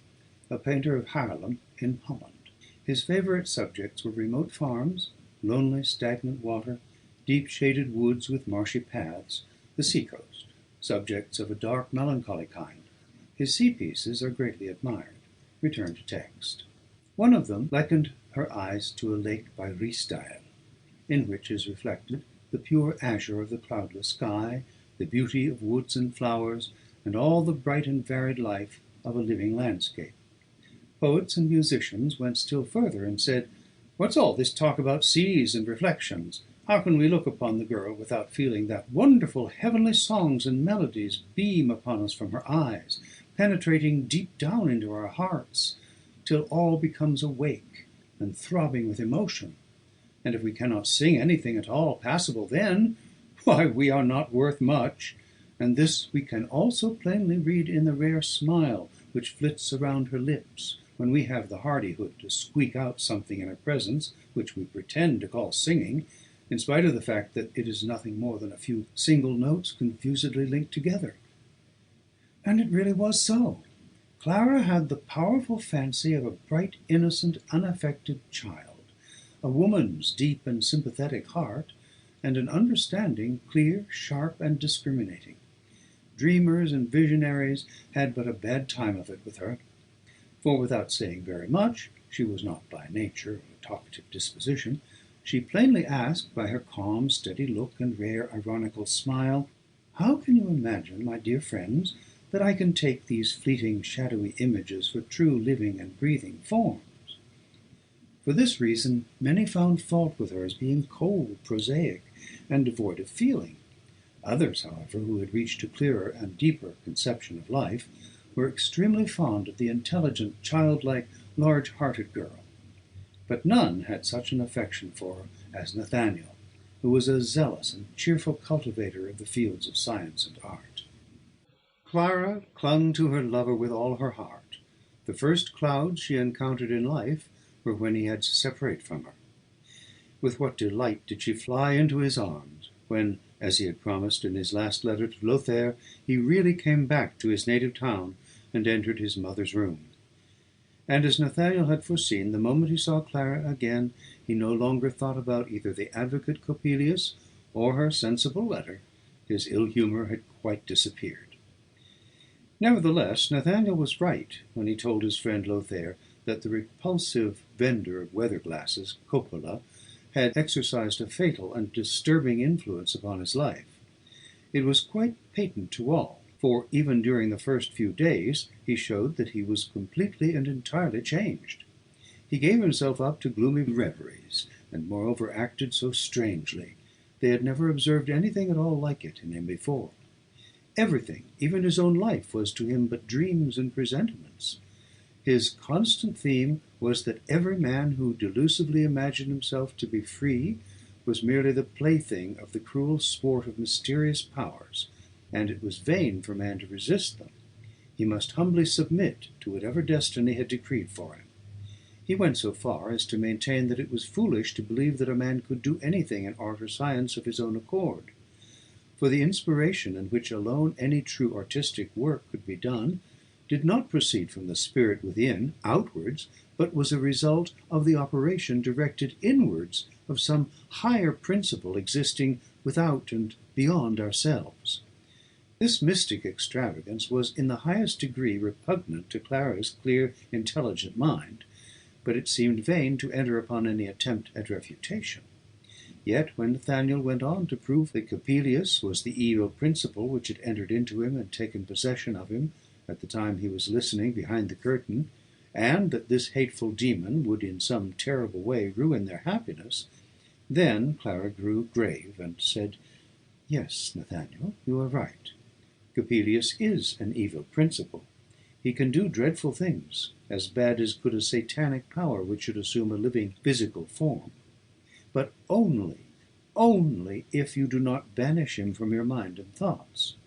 a painter of Haarlem in Holland. His favourite subjects were remote farms, lonely stagnant water, deep shaded woods with marshy paths, the sea-coast, subjects of a dark melancholy kind. His sea-pieces are greatly admired. Return to text. One of them likened her eyes to a lake by Riestein, in which is reflected the pure azure of the cloudless sky, the beauty of woods and flowers, and all the bright and varied life of a living landscape. Poets and musicians went still further and said, "What's all this talk about seas and reflections? How can we look upon the girl without feeling that wonderful heavenly songs and melodies beam upon us from her eyes, penetrating deep down into our hearts, till all becomes awake and throbbing with emotion? And if we cannot sing anything at all passable then, why, we are not worth much. and this we can also plainly read in the rare smile which flits around her lips when we have the hardihood to squeak out something in her presence which we pretend to call singing, in spite of the fact that it is nothing more than a few single notes confusedly linked together. And it really was so. Clara had the powerful fancy of a bright, innocent, unaffected child, a woman's deep and sympathetic heart, and an understanding clear, sharp, and discriminating. Dreamers and visionaries had but a bad time of it with her, for without saying very much, she was not by nature of a talkative disposition. She plainly asked, by her calm, steady look and rare ironical smile, "How can you imagine, my dear friends, that I can take these fleeting, shadowy images for true living and breathing forms?" For this reason, many found fault with her as being cold, prosaic, and devoid of feeling. Others, however, who had reached a clearer and deeper conception of life, were extremely fond of the intelligent, childlike, large-hearted girl. But none had such an affection for her as Nathaniel, who was a zealous and cheerful cultivator of the fields of science and art. Clara clung to her lover with all her heart. The first clouds she encountered in life were when he had to separate from her. With what delight did she fly into his arms, when, as he had promised in his last letter to Lothair, he really came back to his native town and entered his mother's room. And as Nathaniel had foreseen, the moment he saw Clara again, he no longer thought about either the advocate Coppelius or her sensible letter. His ill humour had quite disappeared. Nevertheless, Nathaniel was right when he told his friend Lothair that the repulsive vendor of weather glasses, Coppola, had exercised a fatal and disturbing influence upon his life. It was quite patent to all, for even during the first few days he showed that he was completely and entirely changed. He gave himself up to gloomy reveries, and moreover acted so strangely. They had never observed anything at all like it in him before. Everything, even his own life, was to him but dreams and presentiments. His constant theme was that every man who delusively imagined himself to be free was merely the plaything of the cruel sport of mysterious powers, and it was vain for man to resist them. He must humbly submit to whatever destiny had decreed for him. He went so far as to maintain that it was foolish to believe that a man could do anything in art or science of his own accord, for the inspiration in which alone any true artistic work could be done did not proceed from the spirit within, outwards, but was a result of the operation directed inwards of some higher principle existing without and beyond ourselves. This mystic extravagance was in the highest degree repugnant to Clara's clear, intelligent mind, but it seemed vain to enter upon any attempt at refutation. Yet when Nathaniel went on to prove that Coppelius was the evil principle which had entered into him and taken possession of him at the time he was listening behind the curtain, and that this hateful demon would in some terrible way ruin their happiness, then Clara grew grave and said, "Yes, Nathaniel, you are right. Coppelius is an evil principle. He can do dreadful things, as bad as could a satanic power which should assume a living physical form. But only if you do not banish him from your mind and thoughts.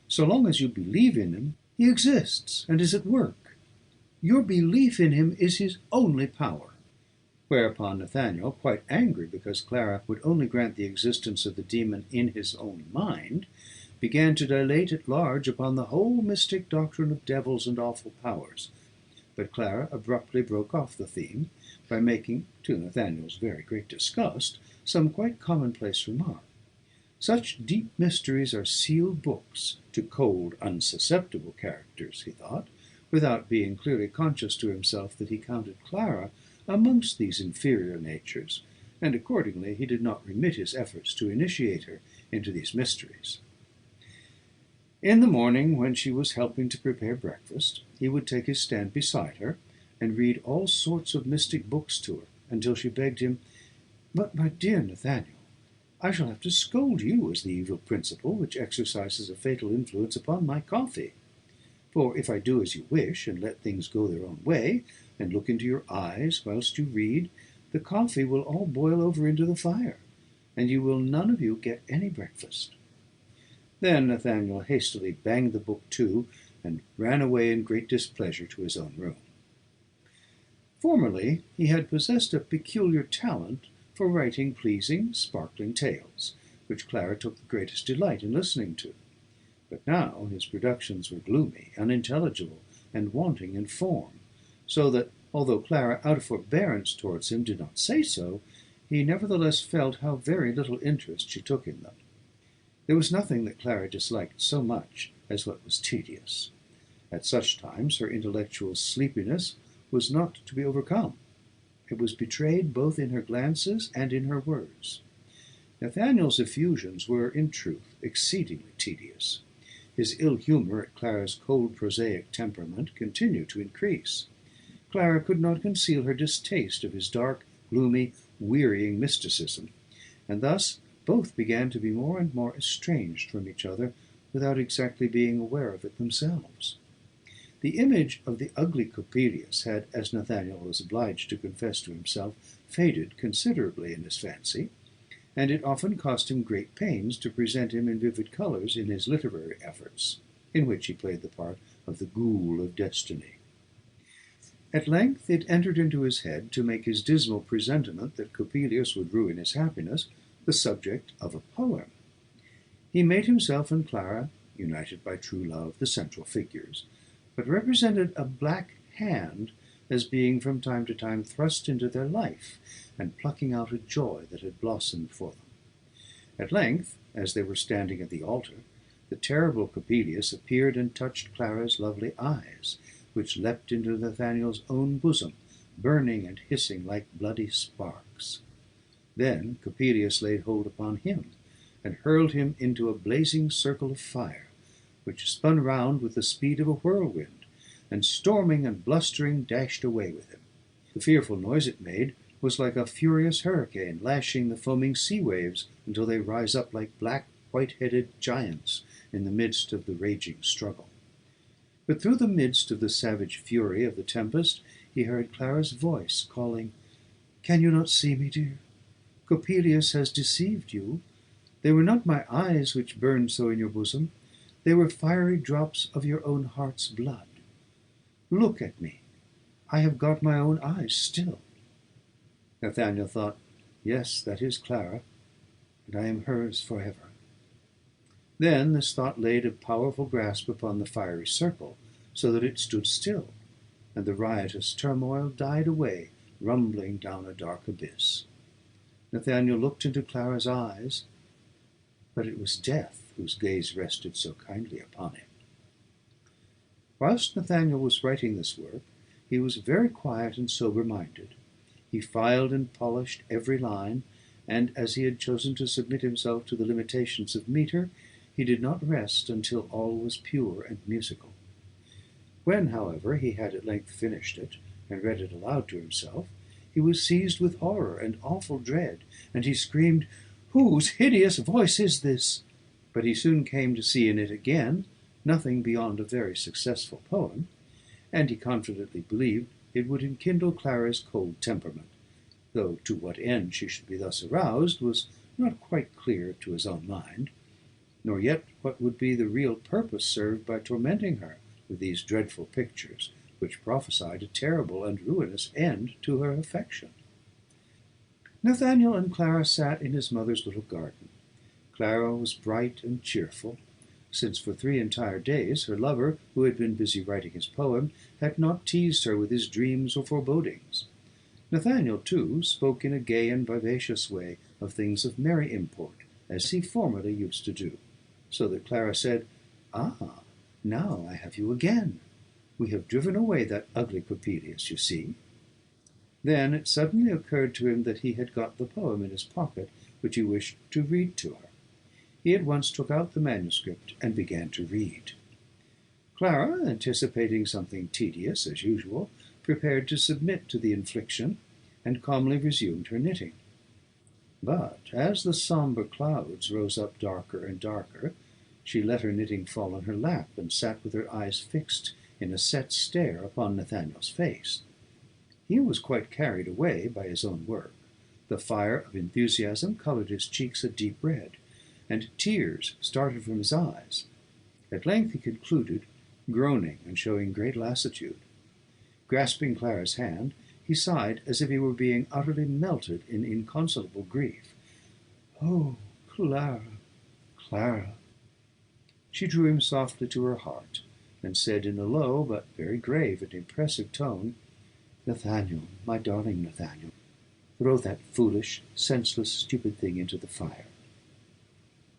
So long as you believe in him, he exists and is at work. Your belief in him is his only power." Whereupon Nathaniel, quite angry because Clara would only grant the existence of the demon in his own mind, began to dilate at large upon the whole mystic doctrine of devils and awful powers. But Clara abruptly broke off the theme by making, to Nathaniel's very great disgust, some quite commonplace remark. Such deep mysteries are sealed books to cold, unsusceptible characters, he thought, without being clearly conscious to himself that he counted Clara amongst these inferior natures, and accordingly he did not remit his efforts to initiate her into these mysteries. In the morning, when she was helping to prepare breakfast, he would take his stand beside her and read all sorts of mystic books to her, until she begged him, "But, my dear Nathaniel, I shall have to scold you as the evil principle which exercises a fatal influence upon my coffee. For if I do as you wish, and let things go their own way, and look into your eyes whilst you read, the coffee will all boil over into the fire, and you will none of you get any breakfast." Then Nathaniel hastily banged the book to and ran away in great displeasure to his own room. Formerly he had possessed a peculiar talent for writing pleasing, sparkling tales, which Clara took the greatest delight in listening to. But now his productions were gloomy, unintelligible, and wanting in form, so that, although Clara, out of forbearance towards him, did not say so, he nevertheless felt how very little interest she took in them. There was nothing that Clara disliked so much as what was tedious. At such times her intellectual sleepiness was not to be overcome. It was betrayed both in her glances and in her words. Nathaniel's effusions were, in truth, exceedingly tedious. His ill humour at Clara's cold prosaic temperament continued to increase. Clara could not conceal her distaste of his dark, gloomy, wearying mysticism, and thus both began to be more and more estranged from each other without exactly being aware of it themselves. The image of the ugly Coppelius had, as Nathaniel was obliged to confess to himself, faded considerably in his fancy, and it often cost him great pains to present him in vivid colours in his literary efforts, in which he played the part of the ghoul of destiny. At length it entered into his head to make his dismal presentiment that Coppelius would ruin his happiness the subject of a poem. He made himself and Clara, united by true love, the central figures, but represented a black hand as being from time to time thrust into their life, and plucking out a joy that had blossomed for them. At length, as they were standing at the altar, the terrible Coppelius appeared and touched Clara's lovely eyes, which leapt into Nathaniel's own bosom, burning and hissing like bloody sparks. Then Coppelius laid hold upon him, and hurled him into a blazing circle of fire, which spun round with the speed of a whirlwind, and storming and blustering dashed away with him. The fearful noise it made was like a furious hurricane lashing the foaming sea waves until they rise up like black, white-headed giants in the midst of the raging struggle. But through the midst of the savage fury of the tempest he heard Clara's voice calling, "Can you not see me, dear? Coppelius has deceived you. They were not my eyes which burned so in your bosom. They were fiery drops of your own heart's blood. Look at me. I have got my own eyes still." Nathaniel thought, "Yes, that is Clara, and I am hers forever." Then this thought laid a powerful grasp upon the fiery circle, so that it stood still, and the riotous turmoil died away, rumbling down a dark abyss. Nathaniel looked into Clara's eyes, but it was death whose gaze rested so kindly upon him. Whilst Nathaniel was writing this work, he was very quiet and sober-minded. He filed and polished every line, and as he had chosen to submit himself to the limitations of metre, he did not rest until all was pure and musical. When, however, he had at length finished it, and read it aloud to himself, he was seized with horror and awful dread, and he screamed, "Whose hideous voice is this?" But he soon came to see in it again nothing beyond a very successful poem, and he confidently believed it would enkindle Clara's cold temperament, though to what end she should be thus aroused was not quite clear to his own mind, nor yet what would be the real purpose served by tormenting her with these dreadful pictures, which prophesied a terrible and ruinous end to her affection. Nathaniel and Clara sat in his mother's little garden. Clara was bright and cheerful, since for 3 entire days her lover, who had been busy writing his poem, had not teased her with his dreams or forebodings. Nathaniel, too, spoke in a gay and vivacious way of things of merry import, as he formerly used to do, so that Clara said, "Ah, now I have you again. We have driven away that ugly Coppelius, you see." Then it suddenly occurred to him that he had got the poem in his pocket, which he wished to read to her. He at once took out the manuscript and began to read. Clara, anticipating something tedious, as usual, prepared to submit to the infliction, and calmly resumed her knitting. But as the sombre clouds rose up darker and darker, she let her knitting fall on her lap, and sat with her eyes fixed in a set stare upon Nathaniel's face. He was quite carried away by his own work. The fire of enthusiasm coloured his cheeks a deep red, and tears started from his eyes. At length he concluded, groaning and showing great lassitude. Grasping Clara's hand, he sighed as if he were being utterly melted in inconsolable grief. "Oh, Clara, Clara!" She drew him softly to her heart, and said in a low but very grave and impressive tone, "Nathaniel, my darling Nathaniel, throw that foolish, senseless, stupid thing into the fire."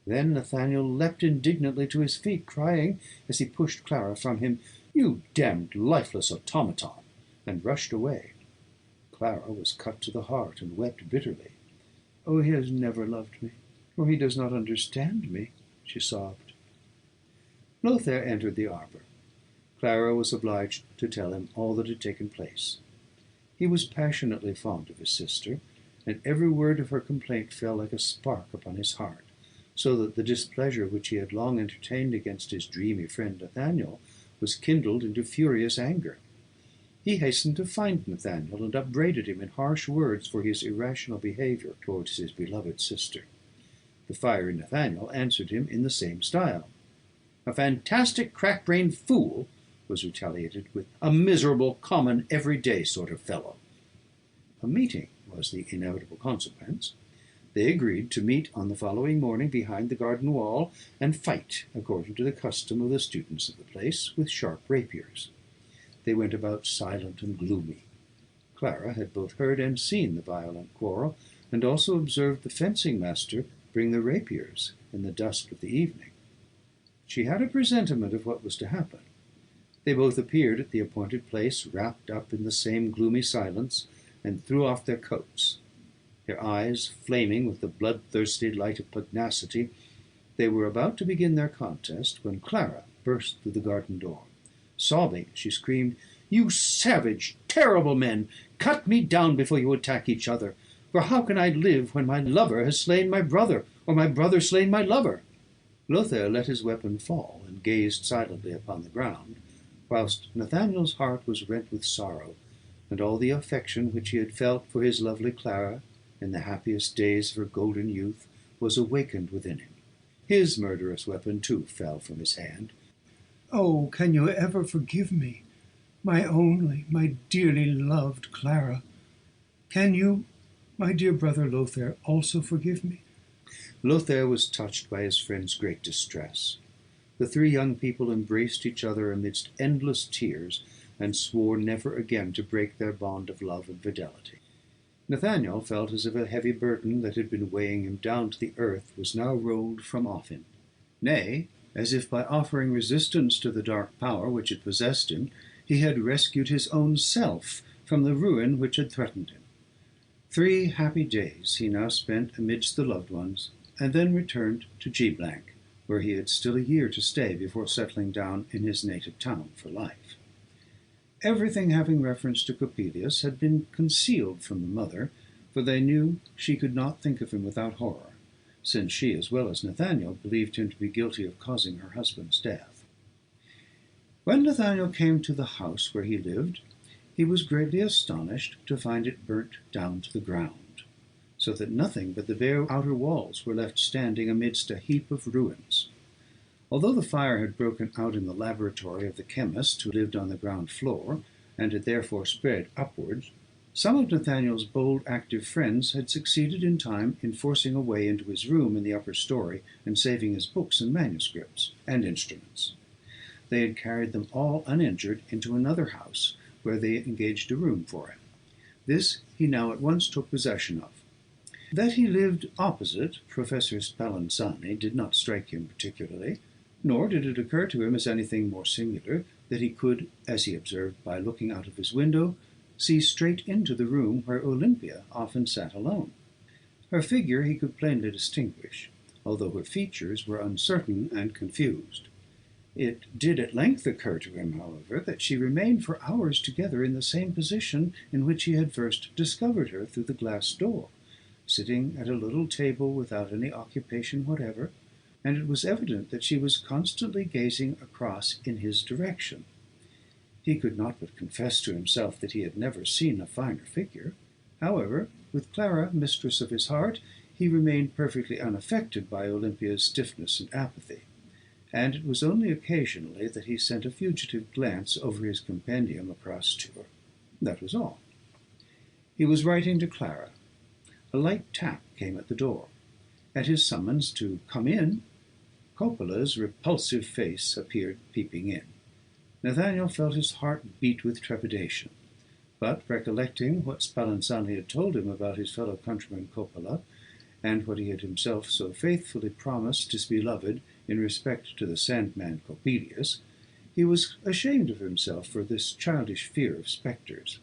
Then Nathaniel leapt indignantly to his feet, crying, as he pushed Clara from him, "You damned lifeless automaton!" and rushed away. Clara was cut to the heart and wept bitterly. "Oh, he has never loved me, or he does not understand me," she sobbed. Lothair entered the arbour. Clara was obliged to tell him all that had taken place. He was passionately fond of his sister, and every word of her complaint fell like a spark upon his heart, so that the displeasure which he had long entertained against his dreamy friend Nathaniel was kindled into furious anger. He hastened to find Nathaniel and upbraided him in harsh words for his irrational behaviour towards his beloved sister. The fiery Nathaniel answered him in the same style. "A fantastic, crack-brained fool," was retaliated with, "a miserable, common, everyday sort of fellow." A meeting was the inevitable consequence. They agreed to meet on the following morning behind the garden wall, and fight, according to the custom of the students of the place, with sharp rapiers. They went about silent and gloomy. Clara had both heard and seen the violent quarrel, and also observed the fencing master bring the rapiers in the dusk of the evening. She had a presentiment of what was to happen. They both appeared at the appointed place, wrapped up in the same gloomy silence, and threw off their coats. Their eyes flaming with the bloodthirsty light of pugnacity, they were about to begin their contest, when Clara burst through the garden door. Sobbing, she screamed, "You savage, terrible men! Cut me down before you attack each other. For how can I live when my lover has slain my brother, or my brother slain my lover?" Lothair let his weapon fall, and gazed silently upon the ground, whilst Nathaniel's heart was rent with sorrow, and all the affection which he had felt for his lovely Clara in the happiest days of her golden youth was awakened within him. His murderous weapon, too, fell from his hand. "Oh, can you ever forgive me, my only, my dearly loved Clara? Can you, my dear brother Lothair, also forgive me?" Lothair was touched by his friend's great distress. The three young people embraced each other amidst endless tears, and swore never again to break their bond of love and fidelity. Nathaniel felt as if a heavy burden that had been weighing him down to the earth was now rolled from off him. Nay, as if by offering resistance to the dark power which had possessed him, he had rescued his own self from the ruin which had threatened him. 3 happy days he now spent amidst the loved ones, and then returned to G , where he had still a year to stay before settling down in his native town for life. Everything having reference to Coppelius had been concealed from the mother, for they knew she could not think of him without horror, since she, as well as Nathaniel, believed him to be guilty of causing her husband's death. When Nathaniel came to the house where he lived, he was greatly astonished to find it burnt down to the ground, so that nothing but the bare outer walls were left standing amidst a heap of ruins. Although the fire had broken out in the laboratory of the chemist who lived on the ground floor, and had therefore spread upwards, some of Nathaniel's bold, active friends had succeeded in time in forcing a way into his room in the upper story, and saving his books and manuscripts and instruments. They had carried them all uninjured into another house, where they engaged a room for him. This he now at once took possession of. That he lived opposite Professor Spallanzani did not strike him particularly, nor did it occur to him as anything more singular that he could, as he observed by looking out of his window, see straight into the room where Olympia often sat alone. Her figure he could plainly distinguish, although her features were uncertain and confused. It did at length occur to him, however, that she remained for hours together in the same position in which he had first discovered her through the glass door, sitting at a little table without any occupation whatever, and it was evident that she was constantly gazing across in his direction. He could not but confess to himself that he had never seen a finer figure. However, with Clara mistress of his heart, he remained perfectly unaffected by Olympia's stiffness and apathy, and it was only occasionally that he sent a fugitive glance over his compendium across to her. That was all. He was writing to Clara. A light tap came at the door. At his summons to come in, Coppola's repulsive face appeared peeping in. Nathaniel felt his heart beat with trepidation, but recollecting what Spallanzani had told him about his fellow countryman Coppola, and what he had himself so faithfully promised his beloved in respect to the Sandman Coppelius, he was ashamed of himself for this childish fear of spectres.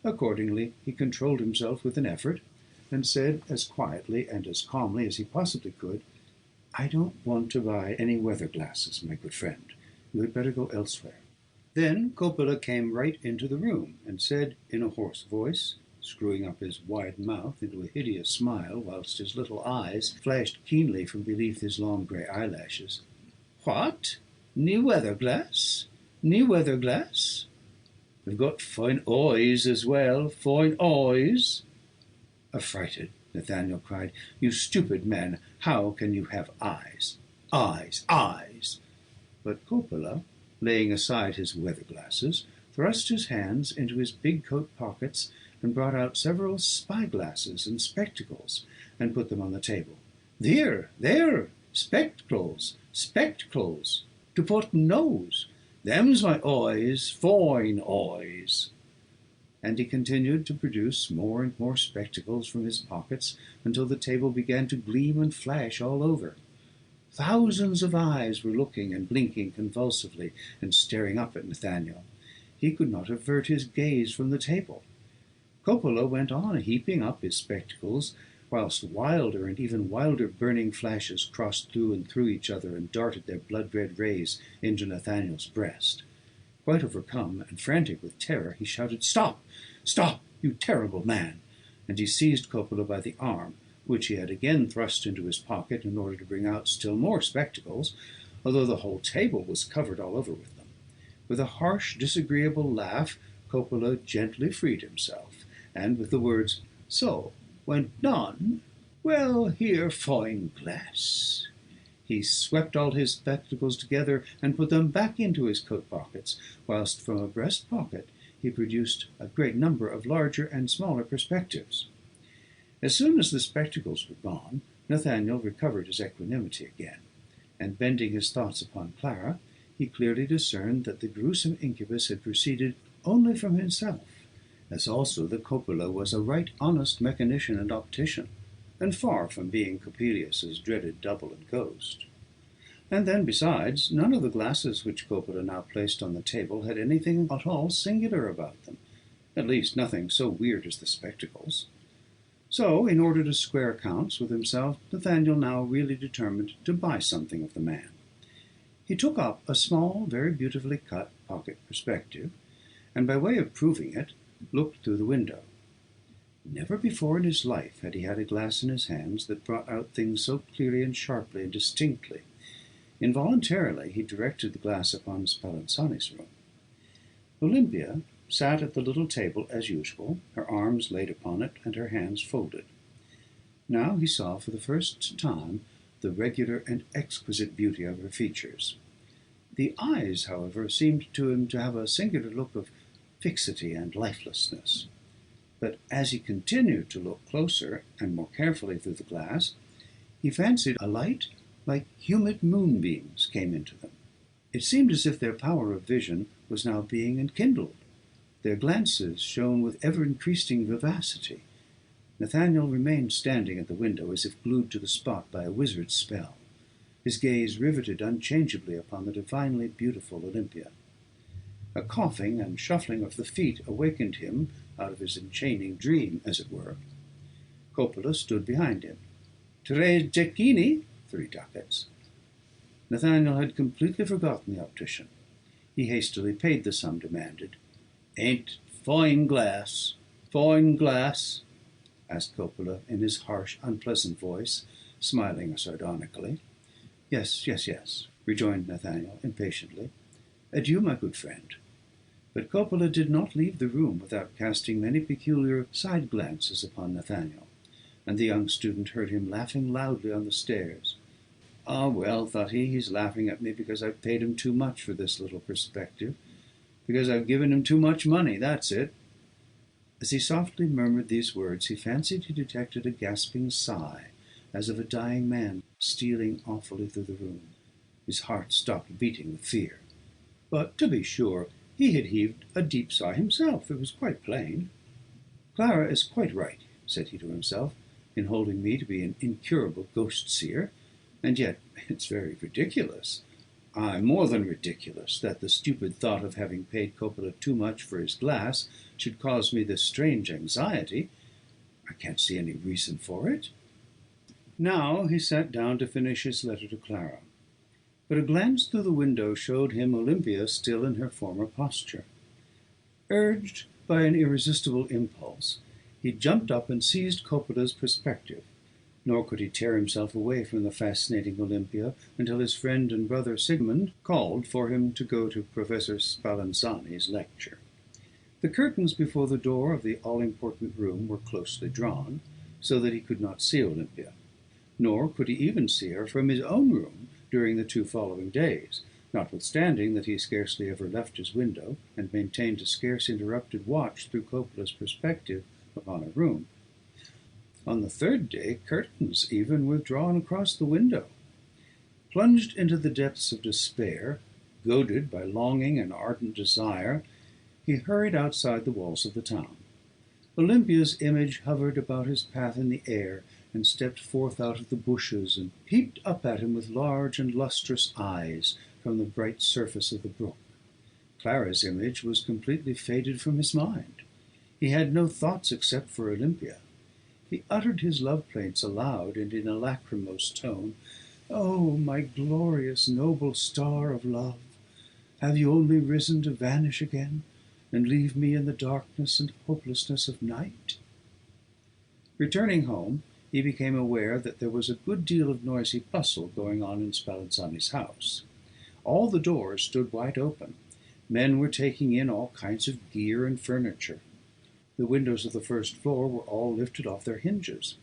Accordingly, he controlled himself with an effort, and said as quietly and as calmly as he possibly could, "I don't want to buy any weather glasses, my good friend. You had better go elsewhere." Then Coppola came right into the room, and said in a hoarse voice, screwing up his wide mouth into a hideous smile, whilst his little eyes flashed keenly from beneath his long grey eyelashes, "What? Nae weather glass? Nae weather glass? I've got fine eyes as well, fine eyes." Affrighted, Nathaniel cried, "You stupid man, how can you have eyes? Eyes, eyes!" But Coppola, laying aside his weather glasses, thrust his hands into his big coat pockets and brought out several spy-glasses and spectacles, and put them on the table. "There, there, spectacles, spectacles, to put nose. Them's my eyes, fine eyes." And he continued to produce more and more spectacles from his pockets until the table began to gleam and flash all over. Thousands of eyes were looking and blinking convulsively and staring up at Nathaniel. He could not avert his gaze from the table. Coppola went on heaping up his spectacles, whilst wilder and even wilder burning flashes crossed through and through each other and darted their blood-red rays into Nathaniel's breast. Quite overcome and frantic with terror, he shouted, "Stop! Stop, you terrible man!" And he seized Coppola by the arm, which he had again thrust into his pocket in order to bring out still more spectacles, although the whole table was covered all over with them. With a harsh, disagreeable laugh, Coppola gently freed himself, and with the words, "So, when done, well, here fine glass," he swept all his spectacles together and put them back into his coat pockets, whilst from a breast pocket he produced a great number of larger and smaller perspectives. As soon as the spectacles were gone, Nathaniel recovered his equanimity again, and bending his thoughts upon Clara, he clearly discerned that the gruesome incubus had proceeded only from himself, as also that Coppola was a right honest mechanician and optician, and far from being Coppelius's dreaded double and ghost. And then, besides, none of the glasses which Coppola now placed on the table had anything at all singular about them, at least nothing so weird as the spectacles. So, in order to square accounts with himself, Nathaniel now really determined to buy something of the man. He took up a small, very beautifully cut pocket perspective, and by way of proving it, looked through the window. Never before in his life had he had a glass in his hands that brought out things so clearly and sharply and distinctly. Involuntarily he directed the glass upon Spallanzani's room. Olympia sat at the little table as usual, her arms laid upon it and her hands folded. Now he saw for the first time the regular and exquisite beauty of her features. The eyes, however, seemed to him to have a singular look of fixity and lifelessness. But as he continued to look closer and more carefully through the glass, he fancied a light like humid moonbeams came into them. It seemed as if their power of vision was now being enkindled. Their glances shone with ever-increasing vivacity. Nathaniel remained standing at the window as if glued to the spot by a wizard's spell, his gaze riveted unchangeably upon the divinely beautiful Olympia. A coughing and shuffling of the feet awakened him out of his enchaining dream, as it were. Coppola stood behind him. "Tre zecchini," 3 ducats. Nathaniel had completely forgotten the optician. He hastily paid the sum demanded. "Ain't fine glass, fine glass?" asked Coppola in his harsh, unpleasant voice, smiling sardonically. "Yes, yes, yes," rejoined Nathaniel impatiently. "Adieu, my good friend." But Coppola did not leave the room without casting many peculiar side glances upon Nathaniel, and the young student heard him laughing loudly on the stairs. "Ah, well," thought he, "he's laughing at me because I've paid him too much for this little perspective. Because I've given him too much money, that's it." As he softly murmured these words, he fancied he detected a gasping sigh, as of a dying man, stealing awfully through the room. His heart stopped beating with fear. But, to be sure, he had heaved a deep sigh himself. It was quite plain. "Clara is quite right," said he to himself, "in holding me to be an incurable ghost-seer. And yet it's very ridiculous, aye, more than ridiculous, that the stupid thought of having paid Coppola too much for his glass should cause me this strange anxiety. I can't see any reason for it." Now he sat down to finish his letter to Clara. But a glance through the window showed him Olympia still in her former posture. Urged by an irresistible impulse, he jumped up and seized Coppola's perspective. Nor could he tear himself away from the fascinating Olympia until his friend and brother Sigmund called for him to go to Professor Spallanzani's lecture. The curtains before the door of the all-important room were closely drawn, so that he could not see Olympia. Nor could he even see her from his own room during the 2 following days, notwithstanding that he scarcely ever left his window, and maintained a scarce interrupted watch through Coppola's perspective upon her room. On the 3rd day, curtains even were drawn across the window. Plunged into the depths of despair, goaded by longing and ardent desire, he hurried outside the walls of the town. Olympia's image hovered about his path in the air, and stepped forth out of the bushes, and peeped up at him with large and lustrous eyes from the bright surface of the brook. Clara's image was completely faded from his mind. He had no thoughts except for Olympia. He uttered his love plaints aloud, and in a lachrymose tone. "Oh, my glorious, noble star of love! Have you only risen to vanish again, and leave me in the darkness and hopelessness of night?" Returning home, he became aware that there was a good deal of noisy bustle going on in Spallanzani's house. All the doors stood wide open. Men were taking in all kinds of gear and furniture. The windows of the first floor were all lifted off their hinges.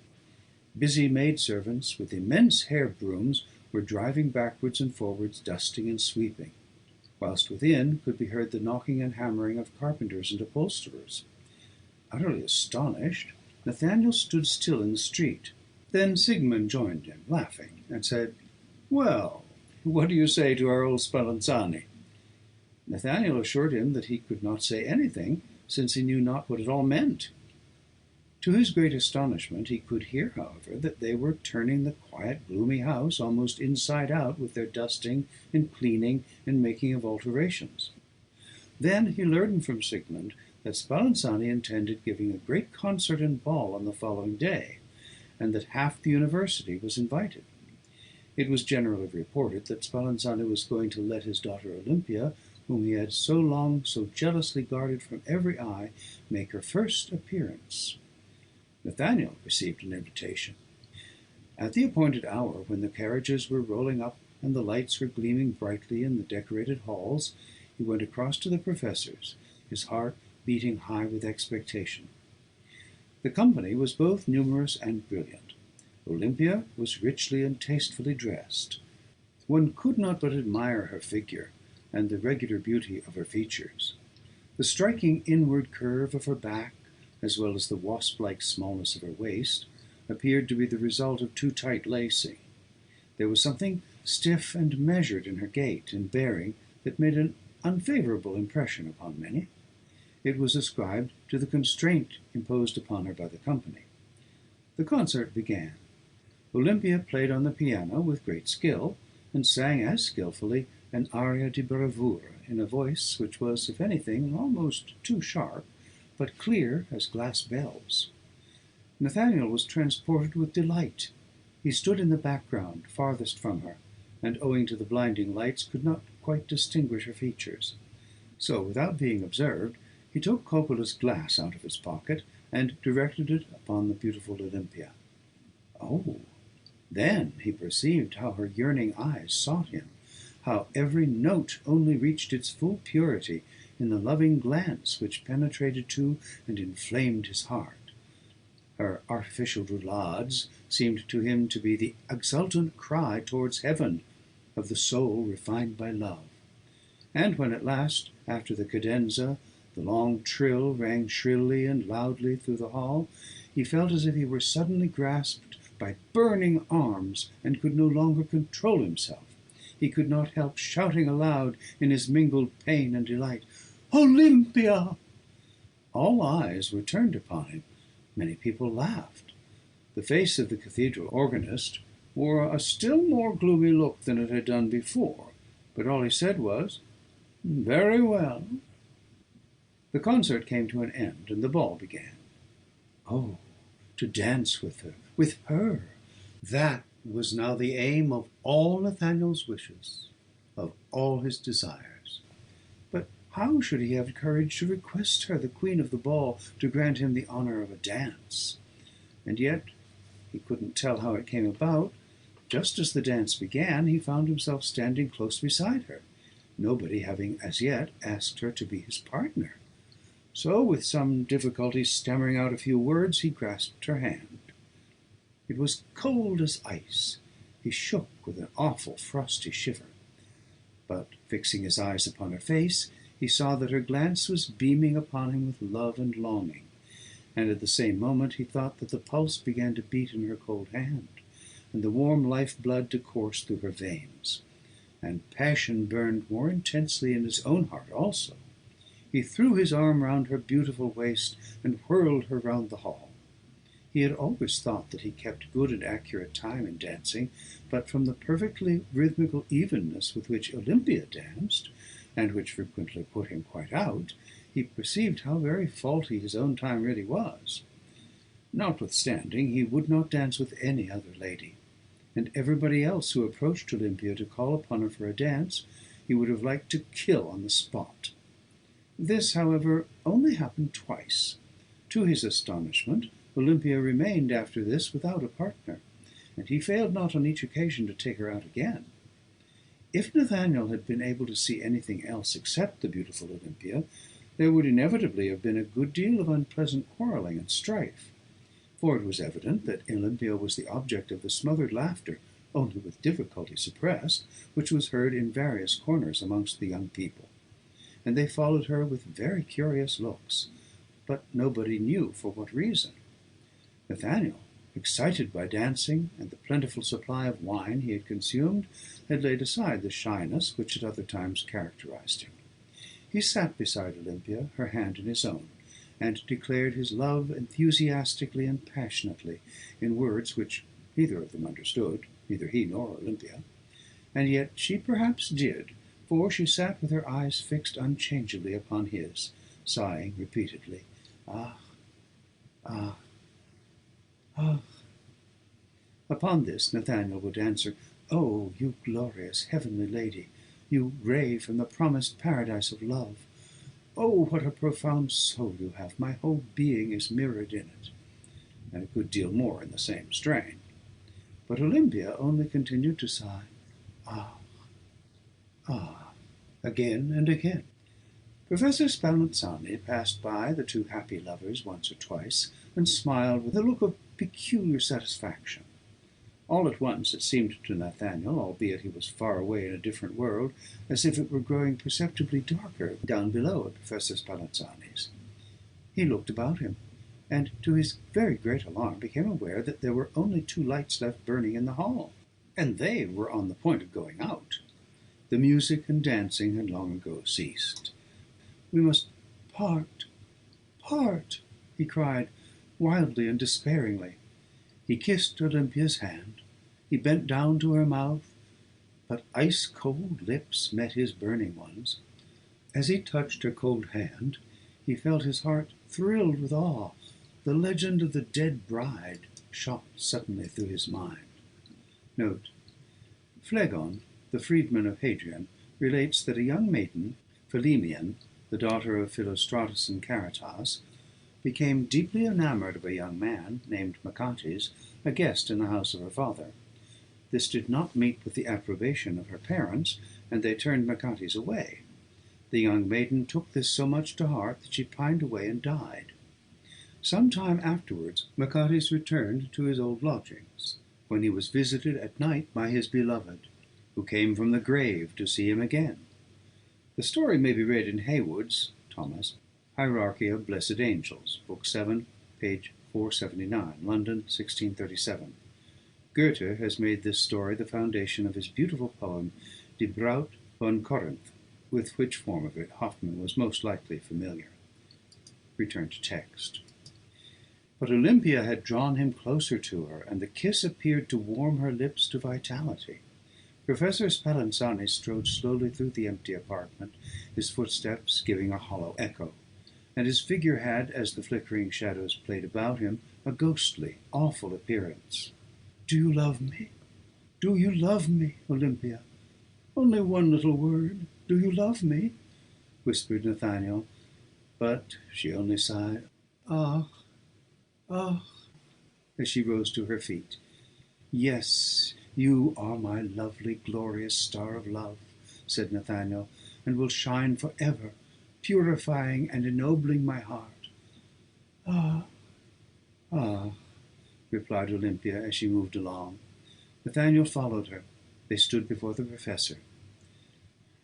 Busy maidservants with immense hair brooms were driving backwards and forwards, dusting and sweeping, whilst within could be heard the knocking and hammering of carpenters and upholsterers. Utterly astonished, Nathaniel stood still in the street. Then Sigmund joined him, laughing, and said, "Well, what do you say to our old Spallanzani?" Nathaniel assured him that he could not say anything, since he knew not what it all meant. To his great astonishment, he could hear, however, that they were turning the quiet, gloomy house almost inside out with their dusting and cleaning and making of alterations. Then he learned from Sigmund that Spallanzani intended giving a great concert and ball on the following day, and that half the university was invited. It was generally reported that Spallanzani was going to let his daughter Olympia, whom he had so long so jealously guarded from every eye, make her first appearance. Nathaniel received an invitation. At the appointed hour, when the carriages were rolling up and the lights were gleaming brightly in the decorated halls, he went across to the professor's, his heart beating high with expectation. The company was both numerous and brilliant. Olympia was richly and tastefully dressed. One could not but admire her figure, and the regular beauty of her features. The striking inward curve of her back, as well as the wasp-like smallness of her waist, appeared to be the result of too tight lacing. There was something stiff and measured in her gait and bearing that made an unfavourable impression upon many. It was ascribed to the constraint imposed upon her by the company. The concert began. Olympia played on the piano with great skill, and sang as skilfully an aria di bravura in a voice which was, if anything, almost too sharp, but clear as glass bells. Nathaniel was transported with delight. He stood in the background, farthest from her, and, owing to the blinding lights, could not quite distinguish her features. So, without being observed, he took Coppola's glass out of his pocket, and directed it upon the beautiful Olympia. Oh! Then he perceived how her yearning eyes sought him, how every note only reached its full purity in the loving glance which penetrated to and inflamed his heart. Her artificial roulades seemed to him to be the exultant cry towards heaven of the soul refined by love. And when at last, after the cadenza, the long trill rang shrilly and loudly through the hall, he felt as if he were suddenly grasped by burning arms and could no longer control himself. He could not help shouting aloud in his mingled pain and delight, "Olympia!" All eyes were turned upon him. Many people laughed. The face of the cathedral organist wore a still more gloomy look than it had done before, but all he said was, "Very well." The concert came to an end, and the ball began. Oh, to dance with her, with her! That was now the aim of all Nathaniel's wishes, of all his desires. But how should he have courage to request her, the queen of the ball, to grant him the honour of a dance? And yet he couldn't tell how it came about. Just as the dance began, he found himself standing close beside her, nobody having as yet asked her to be his partner. So, with some difficulty stammering out a few words, he grasped her hand. It was cold as ice. He shook with an awful frosty shiver. But, fixing his eyes upon her face, he saw that her glance was beaming upon him with love and longing, and at the same moment he thought that the pulse began to beat in her cold hand, and the warm life-blood to course through her veins. And passion burned more intensely in his own heart also. He threw his arm round her beautiful waist and whirled her round the hall. He had always thought that he kept good and accurate time in dancing, but from the perfectly rhythmical evenness with which Olympia danced, and which frequently put him quite out, he perceived how very faulty his own time really was. Notwithstanding, he would not dance with any other lady, and everybody else who approached Olympia to call upon her for a dance, he would have liked to kill on the spot. This, however, only happened twice. To his astonishment, Olympia remained after this without a partner, and he failed not on each occasion to take her out again. If Nathaniel had been able to see anything else except the beautiful Olympia, there would inevitably have been a good deal of unpleasant quarrelling and strife, for it was evident that Olympia was the object of the smothered laughter, only with difficulty suppressed, which was heard in various corners amongst the young people, and they followed her with very curious looks, but nobody knew for what reason. Nathaniel, excited by dancing and the plentiful supply of wine he had consumed, had laid aside the shyness which at other times characterized him. He sat beside Olympia, her hand in his own, and declared his love enthusiastically and passionately, in words which neither of them understood, neither he nor Olympia. And yet she perhaps did, for she sat with her eyes fixed unchangeably upon his, sighing repeatedly, "Ah, ah, ah." Upon this Nathaniel would answer, "Oh, you glorious heavenly lady, you ray from the promised paradise of love! Oh, what a profound soul you have! My whole being is mirrored in it," and a good deal more in the same strain. But Olympia only continued to sigh, "Ah, ah," again and again. Professor Spallanzani passed by the two happy lovers once or twice, and smiled with a look of peculiar satisfaction. All at once it seemed to Nathaniel, albeit he was far away in a different world, as if it were growing perceptibly darker down below at Professor Spallanzani's. He looked about him, and to his very great alarm became aware that there were only 2 lights left burning in the hall, and they were on the point of going out. The music and dancing had long ago ceased. "We must part, part," he cried, wildly and despairingly. He kissed Olympia's hand. He bent down to her mouth, but ice-cold lips met his burning ones. As he touched her cold hand, he felt his heart thrilled with awe. The legend of the dead bride shot suddenly through his mind. Note: Phlegon, the freedman of Hadrian, relates that a young maiden, Philemon, the daughter of Philostratus and Charitas, became deeply enamored of a young man named Machates, a guest in the house of her father. This did not meet with the approbation of her parents, and they turned Machates away. The young maiden took this so much to heart that she pined away and died. Some time afterwards Machates returned to his old lodgings, when he was visited at night by his beloved, who came from the grave to see him again. The story may be read in Haywood's, Thomas, Hierarchy of Blessed Angels, Book 7, page 479, London, 1637. Goethe has made this story the foundation of his beautiful poem Die Braut von Corinth, with which form of it Hoffmann was most likely familiar. Return to text. But Olympia had drawn him closer to her, and the kiss appeared to warm her lips to vitality. Professor Spallanzani strode slowly through the empty apartment, his footsteps giving a hollow echo, and his figure had, as the flickering shadows played about him, a ghostly, awful appearance. "Do you love me? Do you love me, Olympia? Only one little word. Do you love me?" whispered Nathaniel, but she only sighed, "Ah, ah," as she rose to her feet. "Yes, you are my lovely, glorious star of love," said Nathaniel, "and will shine forever, purifying and ennobling my heart." "Ah, ah," replied Olympia as she moved along. Nathaniel followed her. They stood before the professor.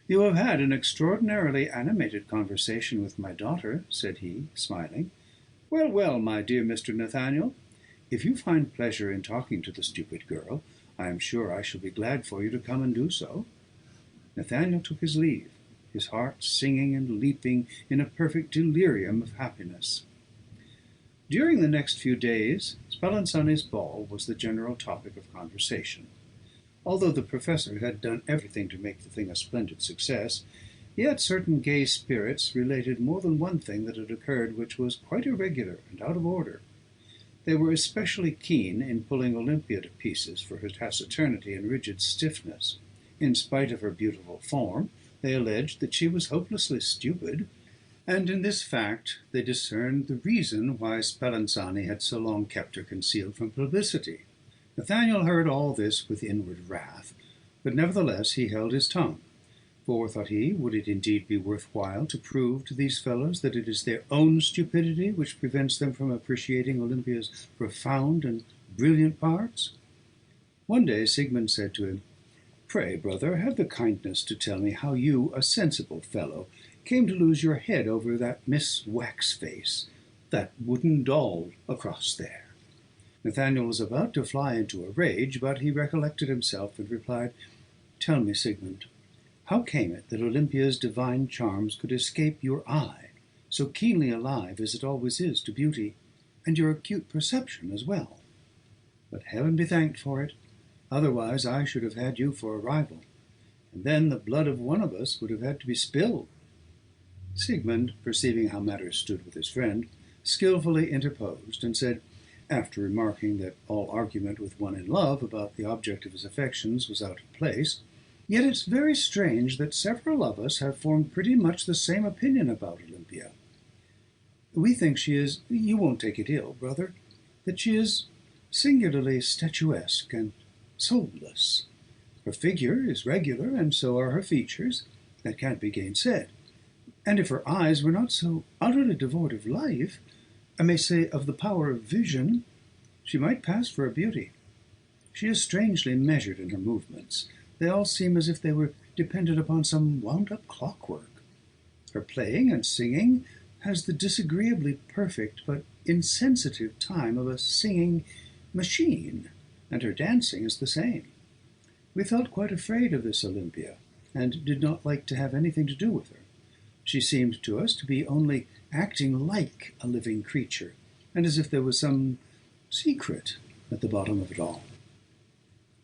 "You have had an extraordinarily animated conversation with my daughter," said he, smiling. "Well, well, my dear Mr. Nathaniel, if you find pleasure in talking to the stupid girl, I am sure I shall be glad for you to come and do so." Nathaniel took his leave, his heart singing and leaping in a perfect delirium of happiness. During the next few days, Spallanzani's ball was the general topic of conversation. Although the professor had done everything to make the thing a splendid success, yet certain gay spirits related more than one thing that had occurred which was quite irregular and out of order. They were especially keen in pulling Olympia to pieces for her taciturnity and rigid stiffness. In spite of her beautiful form, they alleged that she was hopelessly stupid, and in this fact they discerned the reason why Spallanzani had so long kept her concealed from publicity. Nathaniel heard all this with inward wrath, but nevertheless he held his tongue. For, thought he, would it indeed be worth while to prove to these fellows that it is their own stupidity which prevents them from appreciating Olympia's profound and brilliant parts? One day Sigmund said to him, "Pray, brother, have the kindness to tell me how you, a sensible fellow, came to lose your head over that Miss Waxface, that wooden doll across there." Nathaniel was about to fly into a rage, but he recollected himself and replied, "Tell me, Sigmund, how came it that Olympia's divine charms could escape your eye, so keenly alive as it always is to beauty, and your acute perception as well? But heaven be thanked for it, otherwise I should have had you for a rival, and then the blood of one of us would have had to be spilled." Sigmund, perceiving how matters stood with his friend, skilfully interposed, and said, after remarking that all argument with one in love about the object of his affections was out of place, "Yet it's very strange that several of us have formed pretty much the same opinion about Olympia. We think she is, you won't take it ill, brother, that she is singularly statuesque and soulless. Her figure is regular, and so are her features. That can't be gainsaid. And if her eyes were not so utterly devoid of life, I may say of the power of vision, she might pass for a beauty. She is strangely measured in her movements. They all seem as if they were dependent upon some wound-up clockwork. Her playing and singing has the disagreeably perfect but insensitive time of a singing machine, and her dancing is the same. We felt quite afraid of this Olympia, and did not like to have anything to do with her. She seemed to us to be only acting like a living creature, and as if there was some secret at the bottom of it all."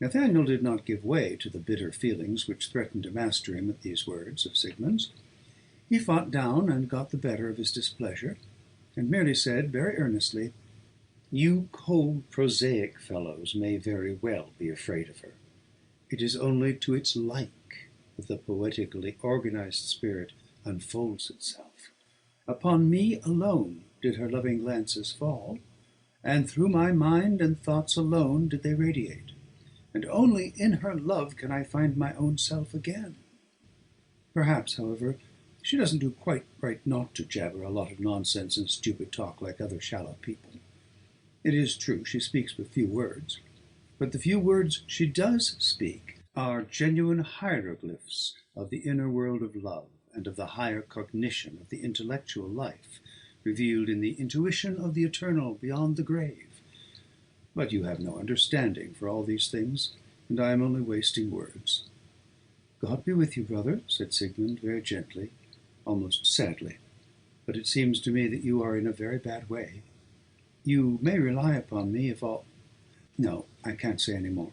Nathaniel did not give way to the bitter feelings which threatened to master him at these words of Sigmund's. He fought down and got the better of his displeasure, and merely said very earnestly, "You cold, prosaic fellows may very well be afraid of her. It is only to its like that the poetically organized spirit unfolds itself. Upon me alone did her loving glances fall, and through my mind and thoughts alone did they radiate, and only in her love can I find my own self again. Perhaps, however, She doesn't do quite right not to jabber a lot of nonsense and stupid talk like other shallow people. It is true she speaks but few words, but the few words she does speak are genuine hieroglyphs of the inner world of love and of the higher cognition of the intellectual life, revealed in the intuition of the eternal beyond the grave. But you have no understanding for all these things, and I am only wasting words. God be with you, brother, said Sigmund very gently, almost sadly. But it seems to me that you are in a very bad way. You may rely upon me if all... No, I can't say any more.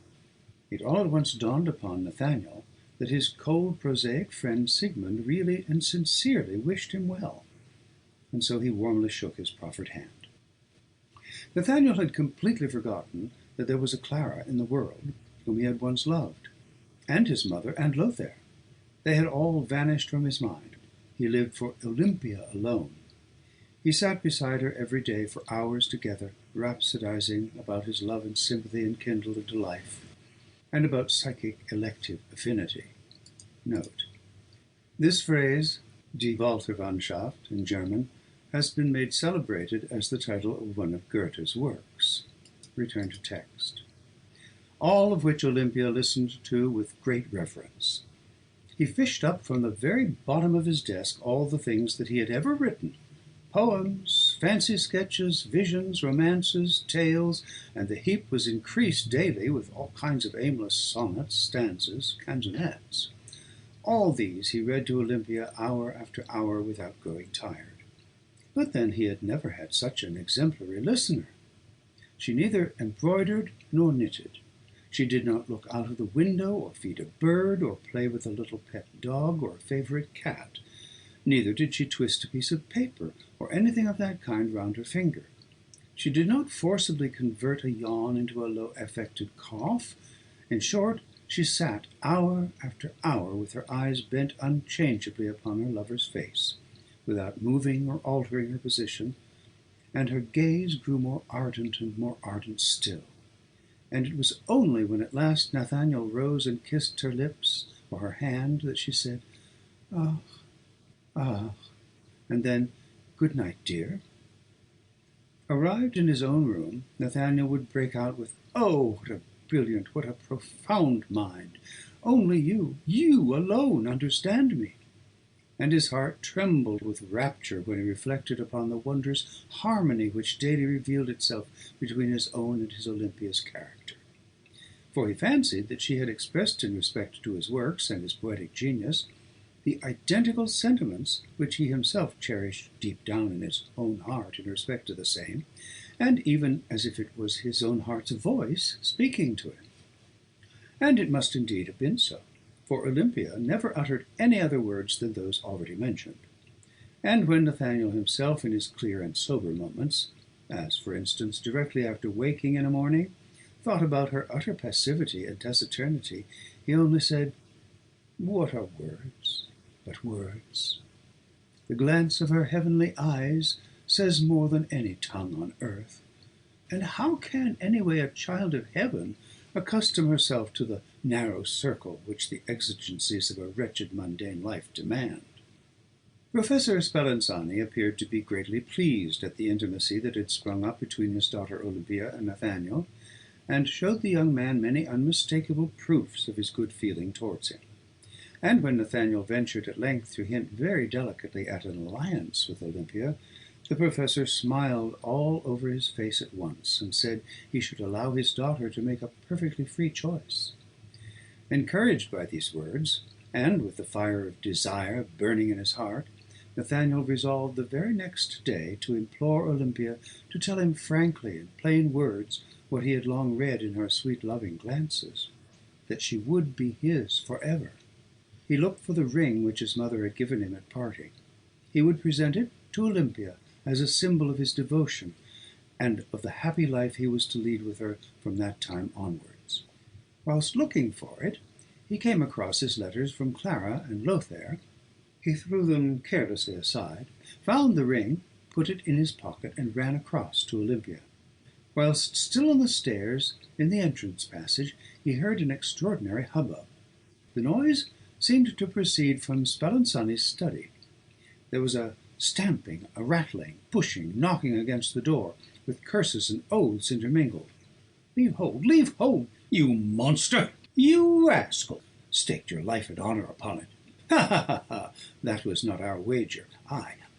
It all at once dawned upon Nathaniel that his cold, prosaic friend Sigmund really and sincerely wished him well, and so he warmly shook his proffered hand. Nathaniel had completely forgotten that there was a Clara in the world whom he had once loved, and his mother and Lothair. They had all vanished from his mind. He lived for Olympia alone. He sat beside her every day for hours together, rhapsodizing about his love and sympathy enkindled into life, and about psychic elective affinity. Note: this phrase, Die Walterwandschaft in German, has been made celebrated as the title of one of Goethe's works. Return to text. All of which Olympia listened to with great reverence. He fished up from the very bottom of his desk all the things that he had ever written, poems, fancy sketches, visions, romances, tales, and the heap was increased daily with all kinds of aimless sonnets, stanzas, canzonets. All these he read to Olympia hour after hour without growing tired. But then he had never had such an exemplary listener. She neither embroidered nor knitted. She did not look out of the window or feed a bird or play with a little pet dog or a favorite cat. Neither did she twist a piece of paper or anything of that kind round her finger. She did not forcibly convert a yawn into a low-affected cough. In short, she sat hour after hour with her eyes bent unchangeably upon her lover's face, without moving or altering her position, and her gaze grew more ardent and more ardent still. And it was only when at last Nathaniel rose and kissed her lips or her hand that she said, "Ah, ah," and then, "Good night, dear." Arrived in his own room, Nathaniel would break out with, "Oh, what a brilliant, what a profound mind! Only you alone understand me." And his heart trembled with rapture when he reflected upon the wondrous harmony which daily revealed itself between his own and his Olympia's character. For he fancied that she had expressed in respect to his works and his poetic genius the identical sentiments which he himself cherished deep down in his own heart in respect to the same, and even as if it was his own heart's voice speaking to him. And it must indeed have been so, for Olympia never uttered any other words than those already mentioned. And when Nathaniel himself, in his clear and sober moments, as, for instance, directly after waking in a morning, thought about her utter passivity and taciturnity, he only said, "What are words but words? The glance of her heavenly eyes says more than any tongue on earth. And how can anyway a child of heaven accustom herself to the narrow circle which the exigencies of a wretched mundane life demand?" Professor Spallanzani appeared to be greatly pleased at the intimacy that had sprung up between his daughter Olympia and Nathaniel, and showed the young man many unmistakable proofs of his good feeling towards him. And when Nathaniel ventured at length to hint very delicately at an alliance with Olympia, the professor smiled all over his face at once, and said he should allow his daughter to make a perfectly free choice. Encouraged by these words, and with the fire of desire burning in his heart, Nathaniel resolved the very next day to implore Olympia to tell him frankly in plain words what he had long read in her sweet loving glances, that she would be his forever. He looked for the ring which his mother had given him at parting. He would present it to Olympia as a symbol of his devotion, and of the happy life he was to lead with her from that time onwards. Whilst looking for it, he came across his letters from Clara and Lothair. He threw them carelessly aside, found the ring, put it in his pocket, and ran across to Olympia. Whilst still on the stairs, in the entrance passage, he heard an extraordinary hubbub. The noise seemed to proceed from Spallanzani's study, There was a stamping, a rattling, pushing, knocking against the door, with curses and oaths intermingled. "Leave hold! Leave hold! You monster! You rascal! Staked your life and honour upon it. Ha, ha, ha, ha! That was not our wager.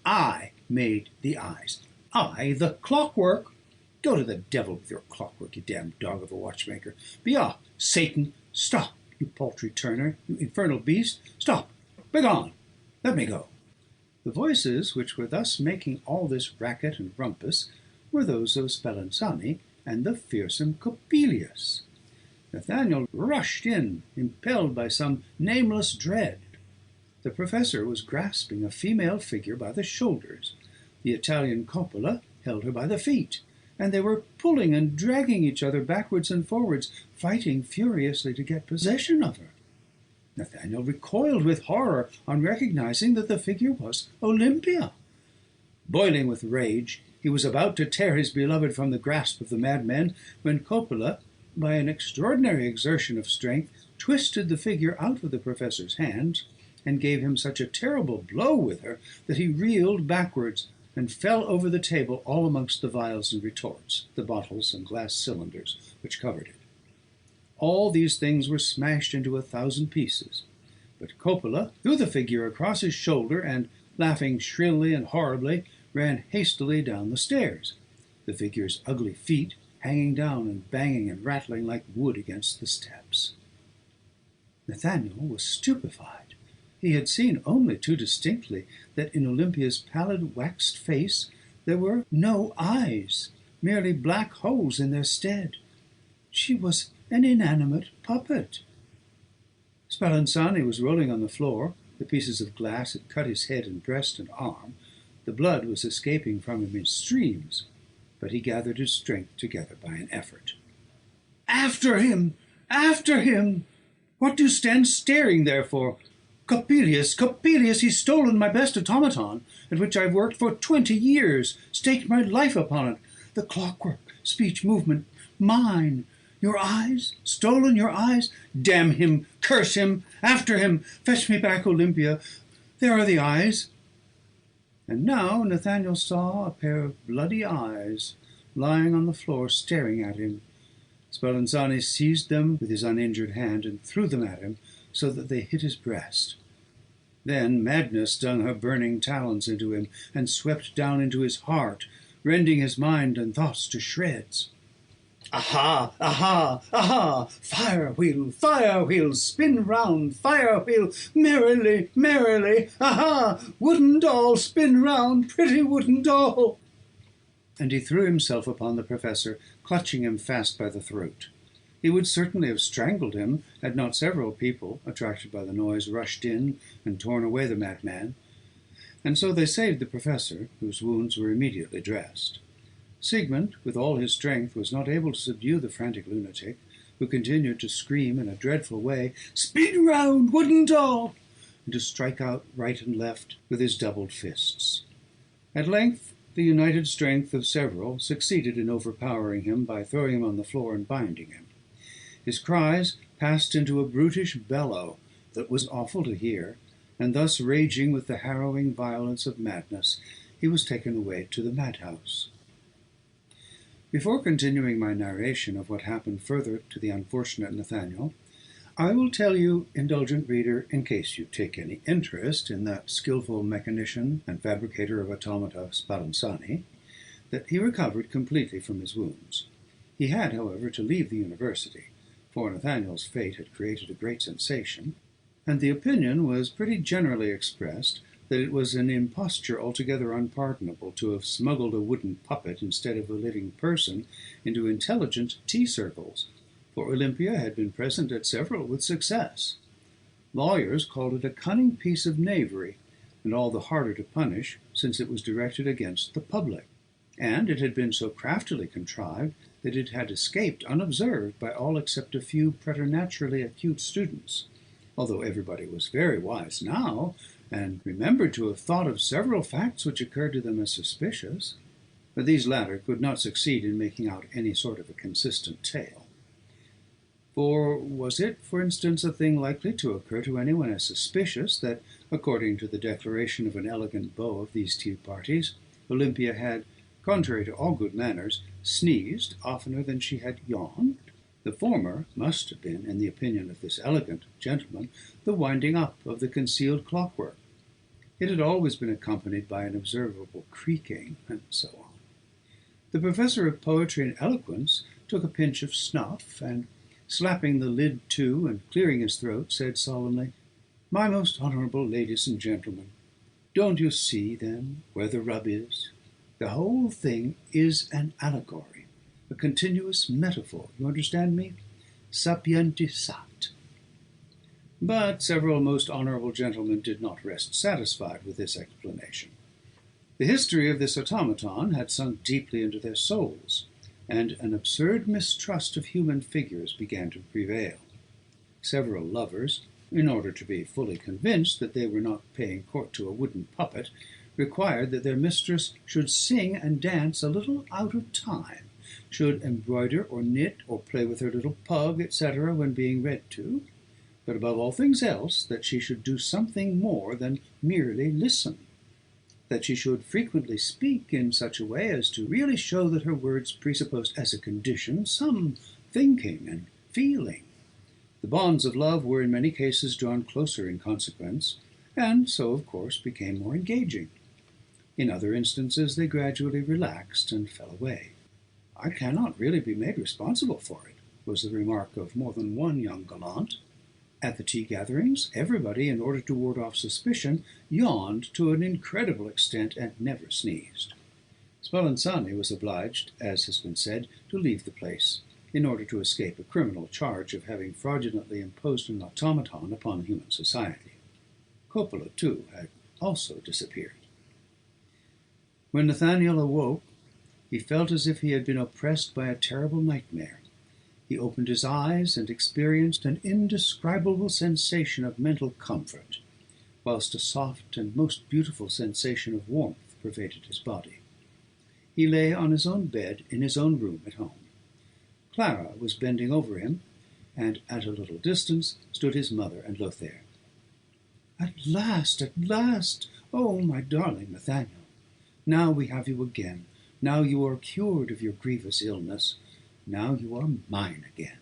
I made the eyes. I, the clockwork. Go to the devil with your clockwork, you damned dog of a watchmaker. Be off, Satan! Stop, you paltry turner, you infernal beast! Stop! Begone! Let me go!" The voices which were thus making all this racket and rumpus were those of Spallanzani and the fearsome Coppelius. Nathaniel rushed in, impelled by some nameless dread. The professor was grasping a female figure by the shoulders. The Italian Coppola held her by the feet, and they were pulling and dragging each other backwards and forwards, fighting furiously to get possession of her. Nathaniel recoiled with horror on recognizing that the figure was Olympia. Boiling with rage, he was about to tear his beloved from the grasp of the madmen, when Coppola, by an extraordinary exertion of strength, twisted the figure out of the professor's hands, and gave him such a terrible blow with her that he reeled backwards, and fell over the table all amongst the vials and retorts, the bottles and glass cylinders which covered it. All these things were smashed into 1,000 pieces, but Coppola threw the figure across his shoulder, and, laughing shrilly and horribly, ran hastily down the stairs, the figure's ugly feet hanging down and banging and rattling like wood against the steps. Nathaniel was stupefied. He had seen only too distinctly that in Olympia's pallid waxed face there were no eyes, merely black holes in their stead. She was an inanimate puppet. Spallanzani was rolling on the floor. The pieces of glass had cut his head and breast and arm. The blood was escaping from him in streams, but he gathered his strength together by an effort. "After him! After him! What do you stand staring there for? Coppelius, Coppelius, he's stolen my best automaton, at which I've worked for 20 years, staked my life upon it. The clockwork, speech, movement, mine. Your eyes? Stolen your eyes? Damn him! Curse him! After him! Fetch me back Olympia. There are the eyes." And now Nathaniel saw a pair of bloody eyes lying on the floor staring at him. Spallanzani seized them with his uninjured hand and threw them at him, so that they hit his breast. Then madness dug her burning talons into him and swept down into his heart, rending his mind and thoughts to shreds. "Aha! Aha! Aha! Fire wheel, spin round, fire wheel, merrily, merrily! Aha! Wooden doll, spin round, pretty wooden doll!" And he threw himself upon the professor, clutching him fast by the throat. He would certainly have strangled him had not several people, attracted by the noise, rushed in and torn away the madman, and so they saved the professor, whose wounds were immediately dressed. Sigmund, with all his strength, was not able to subdue the frantic lunatic, who continued to scream in a dreadful way, "Spin round, wooden doll!" and to strike out right and left with his doubled fists. At length the united strength of several succeeded in overpowering him by throwing him on the floor and binding him. His cries passed into a brutish bellow that was awful to hear, and thus raging with the harrowing violence of madness, he was taken away to the madhouse. Before continuing my narration of what happened further to the unfortunate Nathaniel, I will tell you, indulgent reader, in case you take any interest in that skilful mechanician and fabricator of automata, Spallanzani, that he recovered completely from his wounds. He had, however, to leave the university, for Nathaniel's fate had created a great sensation, and the opinion was pretty generally expressed that it was an imposture altogether unpardonable to have smuggled a wooden puppet instead of a living person into intelligent tea-circles, for Olympia had been present at several with success. Lawyers called it a cunning piece of knavery, and all the harder to punish since it was directed against the public, and it had been so craftily contrived that it had escaped unobserved by all except a few preternaturally acute students, although everybody was very wise now, and remembered to have thought of several facts which occurred to them as suspicious, but these latter could not succeed in making out any sort of a consistent tale. Or was it, for instance, a thing likely to occur to anyone as suspicious that, according to the declaration of an elegant beau of these tea parties, Olympia had, contrary to all good manners, sneezed oftener than she had yawned? The former must have been, in the opinion of this elegant gentleman, the winding up of the concealed clockwork. It had always been accompanied by an observable creaking, and so on. The professor of poetry and eloquence took a pinch of snuff, and, slapping the lid to and clearing his throat, said solemnly, "My most honourable ladies and gentlemen, don't you see, then, where the rub is? The whole thing is an allegory, a continuous metaphor, you understand me? Sapienti sat." But several most honourable gentlemen did not rest satisfied with this explanation. The history of this automaton had sunk deeply into their souls, and an absurd mistrust of human figures began to prevail. Several lovers, in order to be fully convinced that they were not paying court to a wooden puppet, required that their mistress should sing and dance a little out of time, should embroider or knit or play with her little pug, etc., when being read to, but above all things else, that she should do something more than merely listen, that she should frequently speak in such a way as to really show that her words presupposed as a condition some thinking and feeling. The bonds of love were in many cases drawn closer in consequence, and so, of course, became more engaging. In other instances they gradually relaxed and fell away. "I cannot really be made responsible for it," was the remark of more than one young gallant. At the tea gatherings, everybody, in order to ward off suspicion, yawned to an incredible extent and never sneezed. Spallanzani was obliged, as has been said, to leave the place, in order to escape a criminal charge of having fraudulently imposed an automaton upon human society. Coppola, too, had also disappeared. When Nathaniel awoke, he felt as if he had been oppressed by a terrible nightmare. He opened his eyes and experienced an indescribable sensation of mental comfort, whilst a soft and most beautiful sensation of warmth pervaded his body. He lay on his own bed in his own room at home. Clara was bending over him, and at a little distance stood his mother and Lothair. At last! Oh, my darling Nathaniel! Now we have you again. Now you are cured of your grievous illness. Now you are mine again."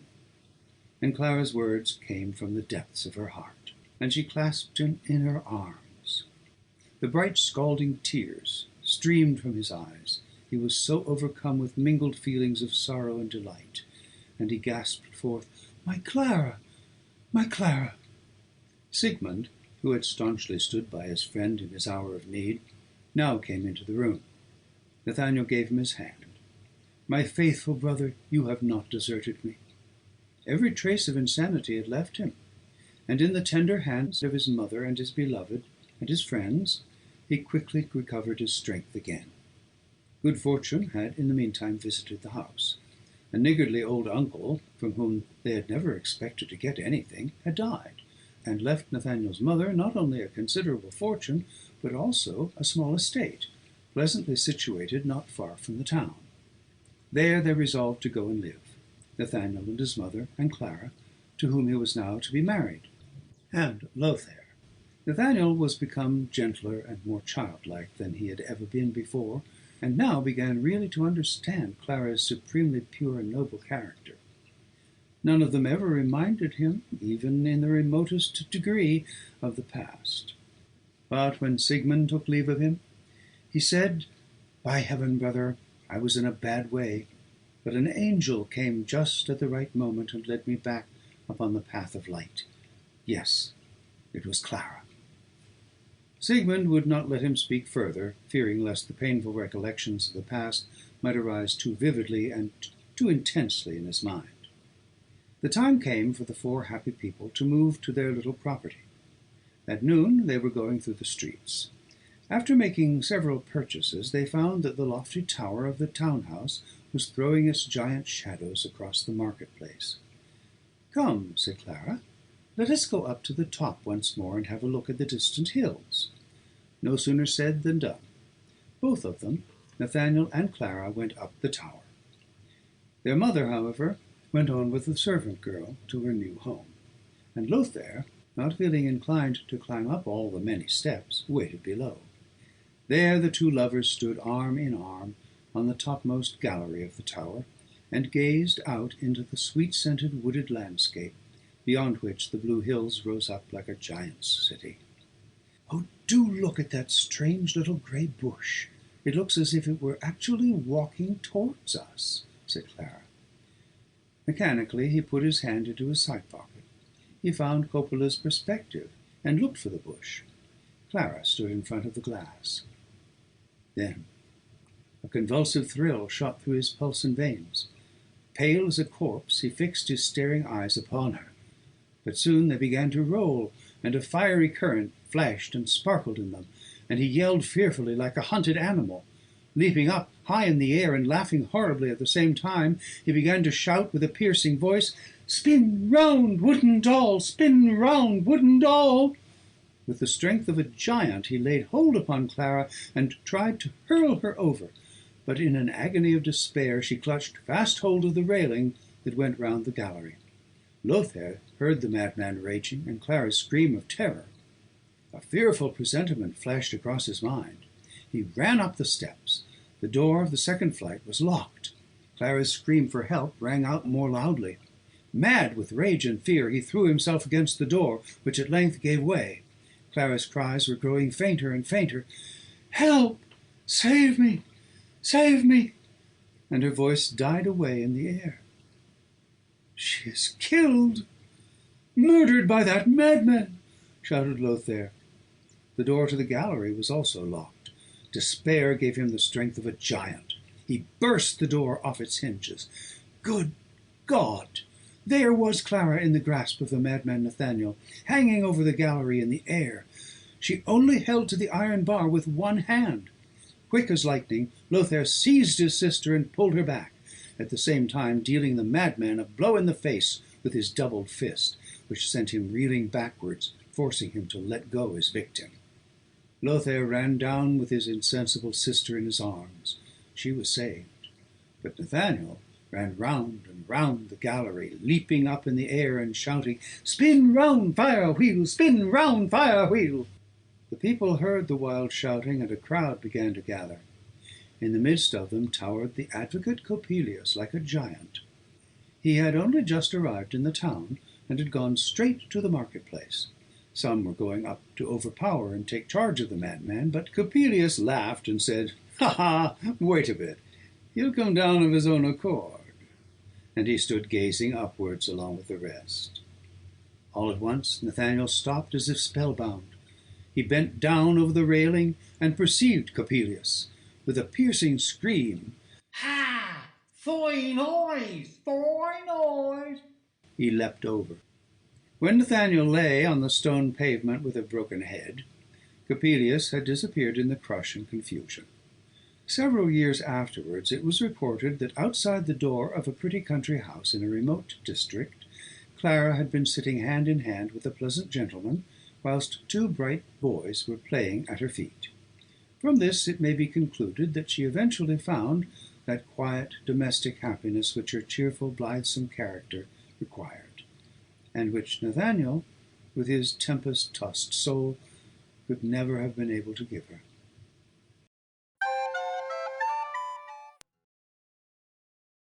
And Clara's words came from the depths of her heart, and she clasped him in her arms. The bright scalding tears streamed from his eyes. He was so overcome with mingled feelings of sorrow and delight, and he gasped forth, "My Clara! My Clara!" Sigmund, who had staunchly stood by his friend in his hour of need, now came into the room. Nathaniel gave him his hand. "My faithful brother, you have not deserted me." Every trace of insanity had left him, and in the tender hands of his mother and his beloved and his friends, he quickly recovered his strength again. Good fortune had in the meantime visited the house. A niggardly old uncle, from whom they had never expected to get anything, had died, and left Nathaniel's mother not only a considerable fortune, but also a small estate, pleasantly situated not far from the town. There they resolved to go and live, Nathaniel and his mother and Clara, to whom he was now to be married, and Lothair. Nathaniel was become gentler and more childlike than he had ever been before, and now began really to understand Clara's supremely pure and noble character. None of them ever reminded him, even in the remotest degree, of the past. But when Sigmund took leave of him, he said, "By heaven, brother, I was in a bad way, but an angel came just at the right moment and led me back upon the path of light. Yes, it was Clara." Sigmund would not let him speak further, fearing lest the painful recollections of the past might arise too vividly and too intensely in his mind. The time came for the four happy people to move to their little property. At noon they were going through the streets. After making several purchases, they found that the lofty tower of the town-house was throwing its giant shadows across the market-place. "Come," said Clara, "let us go up to the top once more and have a look at the distant hills." No sooner said than done. Both of them, Nathaniel and Clara, went up the tower. Their mother, however, went on with the servant girl to her new home, and Lothair, not feeling inclined to climb up all the many steps, waited below. There the two lovers stood arm in arm on the topmost gallery of the tower, and gazed out into the sweet-scented wooded landscape, beyond which the blue hills rose up like a giant's city. "Oh, do look at that strange little grey bush! It looks as if it were actually walking towards us," said Clara. Mechanically he put his hand into his side-pocket. He found Coppola's perspective, and looked for the bush. Clara stood in front of the glass. Then a convulsive thrill shot through his pulse and veins. Pale as a corpse, he fixed his staring eyes upon her. But soon they began to roll, and a fiery current flashed and sparkled in them, and he yelled fearfully like a hunted animal. Leaping up high in the air and laughing horribly at the same time, he began to shout with a piercing voice, "Spin round, wooden doll! Spin round, wooden doll!" With the strength of a giant he laid hold upon Clara and tried to hurl her over, but in an agony of despair she clutched fast hold of the railing that went round the gallery. Lothair heard the madman raging, and Clara's scream of terror. A fearful presentiment flashed across his mind. He ran up the steps. The door of the second flight was locked. Clara's scream for help rang out more loudly. Mad with rage and fear, he threw himself against the door, which at length gave way. Clara's cries were growing fainter and fainter. "Help! Save me! Save me!" And her voice died away in the air. "She is killed! Murdered by that madman!" shouted Lothair. The door to the gallery was also locked. Despair gave him the strength of a giant. He burst the door off its hinges. Good God! There was Clara in the grasp of the madman Nathaniel, hanging over the gallery in the air. She only held to the iron bar with one hand. Quick as lightning, Lothair seized his sister and pulled her back, at the same time dealing the madman a blow in the face with his doubled fist, which sent him reeling backwards, forcing him to let go his victim. Lothair ran down with his insensible sister in his arms. She was saved. But Nathaniel ran round and round the gallery, leaping up in the air and shouting, "Spin round, fire wheel! Spin round, fire wheel!" The people heard the wild shouting, and a crowd began to gather. In the midst of them towered the advocate Coppelius like a giant. He had only just arrived in the town, and had gone straight to the marketplace. Some were going up to overpower and take charge of the madman, but Coppelius laughed and said, "Ha! Wait a bit. He'll come down of his own accord." And he stood gazing upwards along with the rest. All at once Nathaniel stopped as if spellbound. He bent down over the railing and perceived Coppelius. With a piercing scream, "Ha! Fine eyes! Fine eyes!" he leapt over. When Nathaniel lay on the stone pavement with a broken head, Coppelius had disappeared in the crush and confusion. Several years afterwards it was reported that outside the door of a pretty country house in a remote district, Clara had been sitting hand in hand with a pleasant gentleman, whilst two bright boys were playing at her feet. From this it may be concluded that she eventually found that quiet domestic happiness which her cheerful, blithesome character required, and which Nathaniel, with his tempest-tossed soul, could never have been able to give her.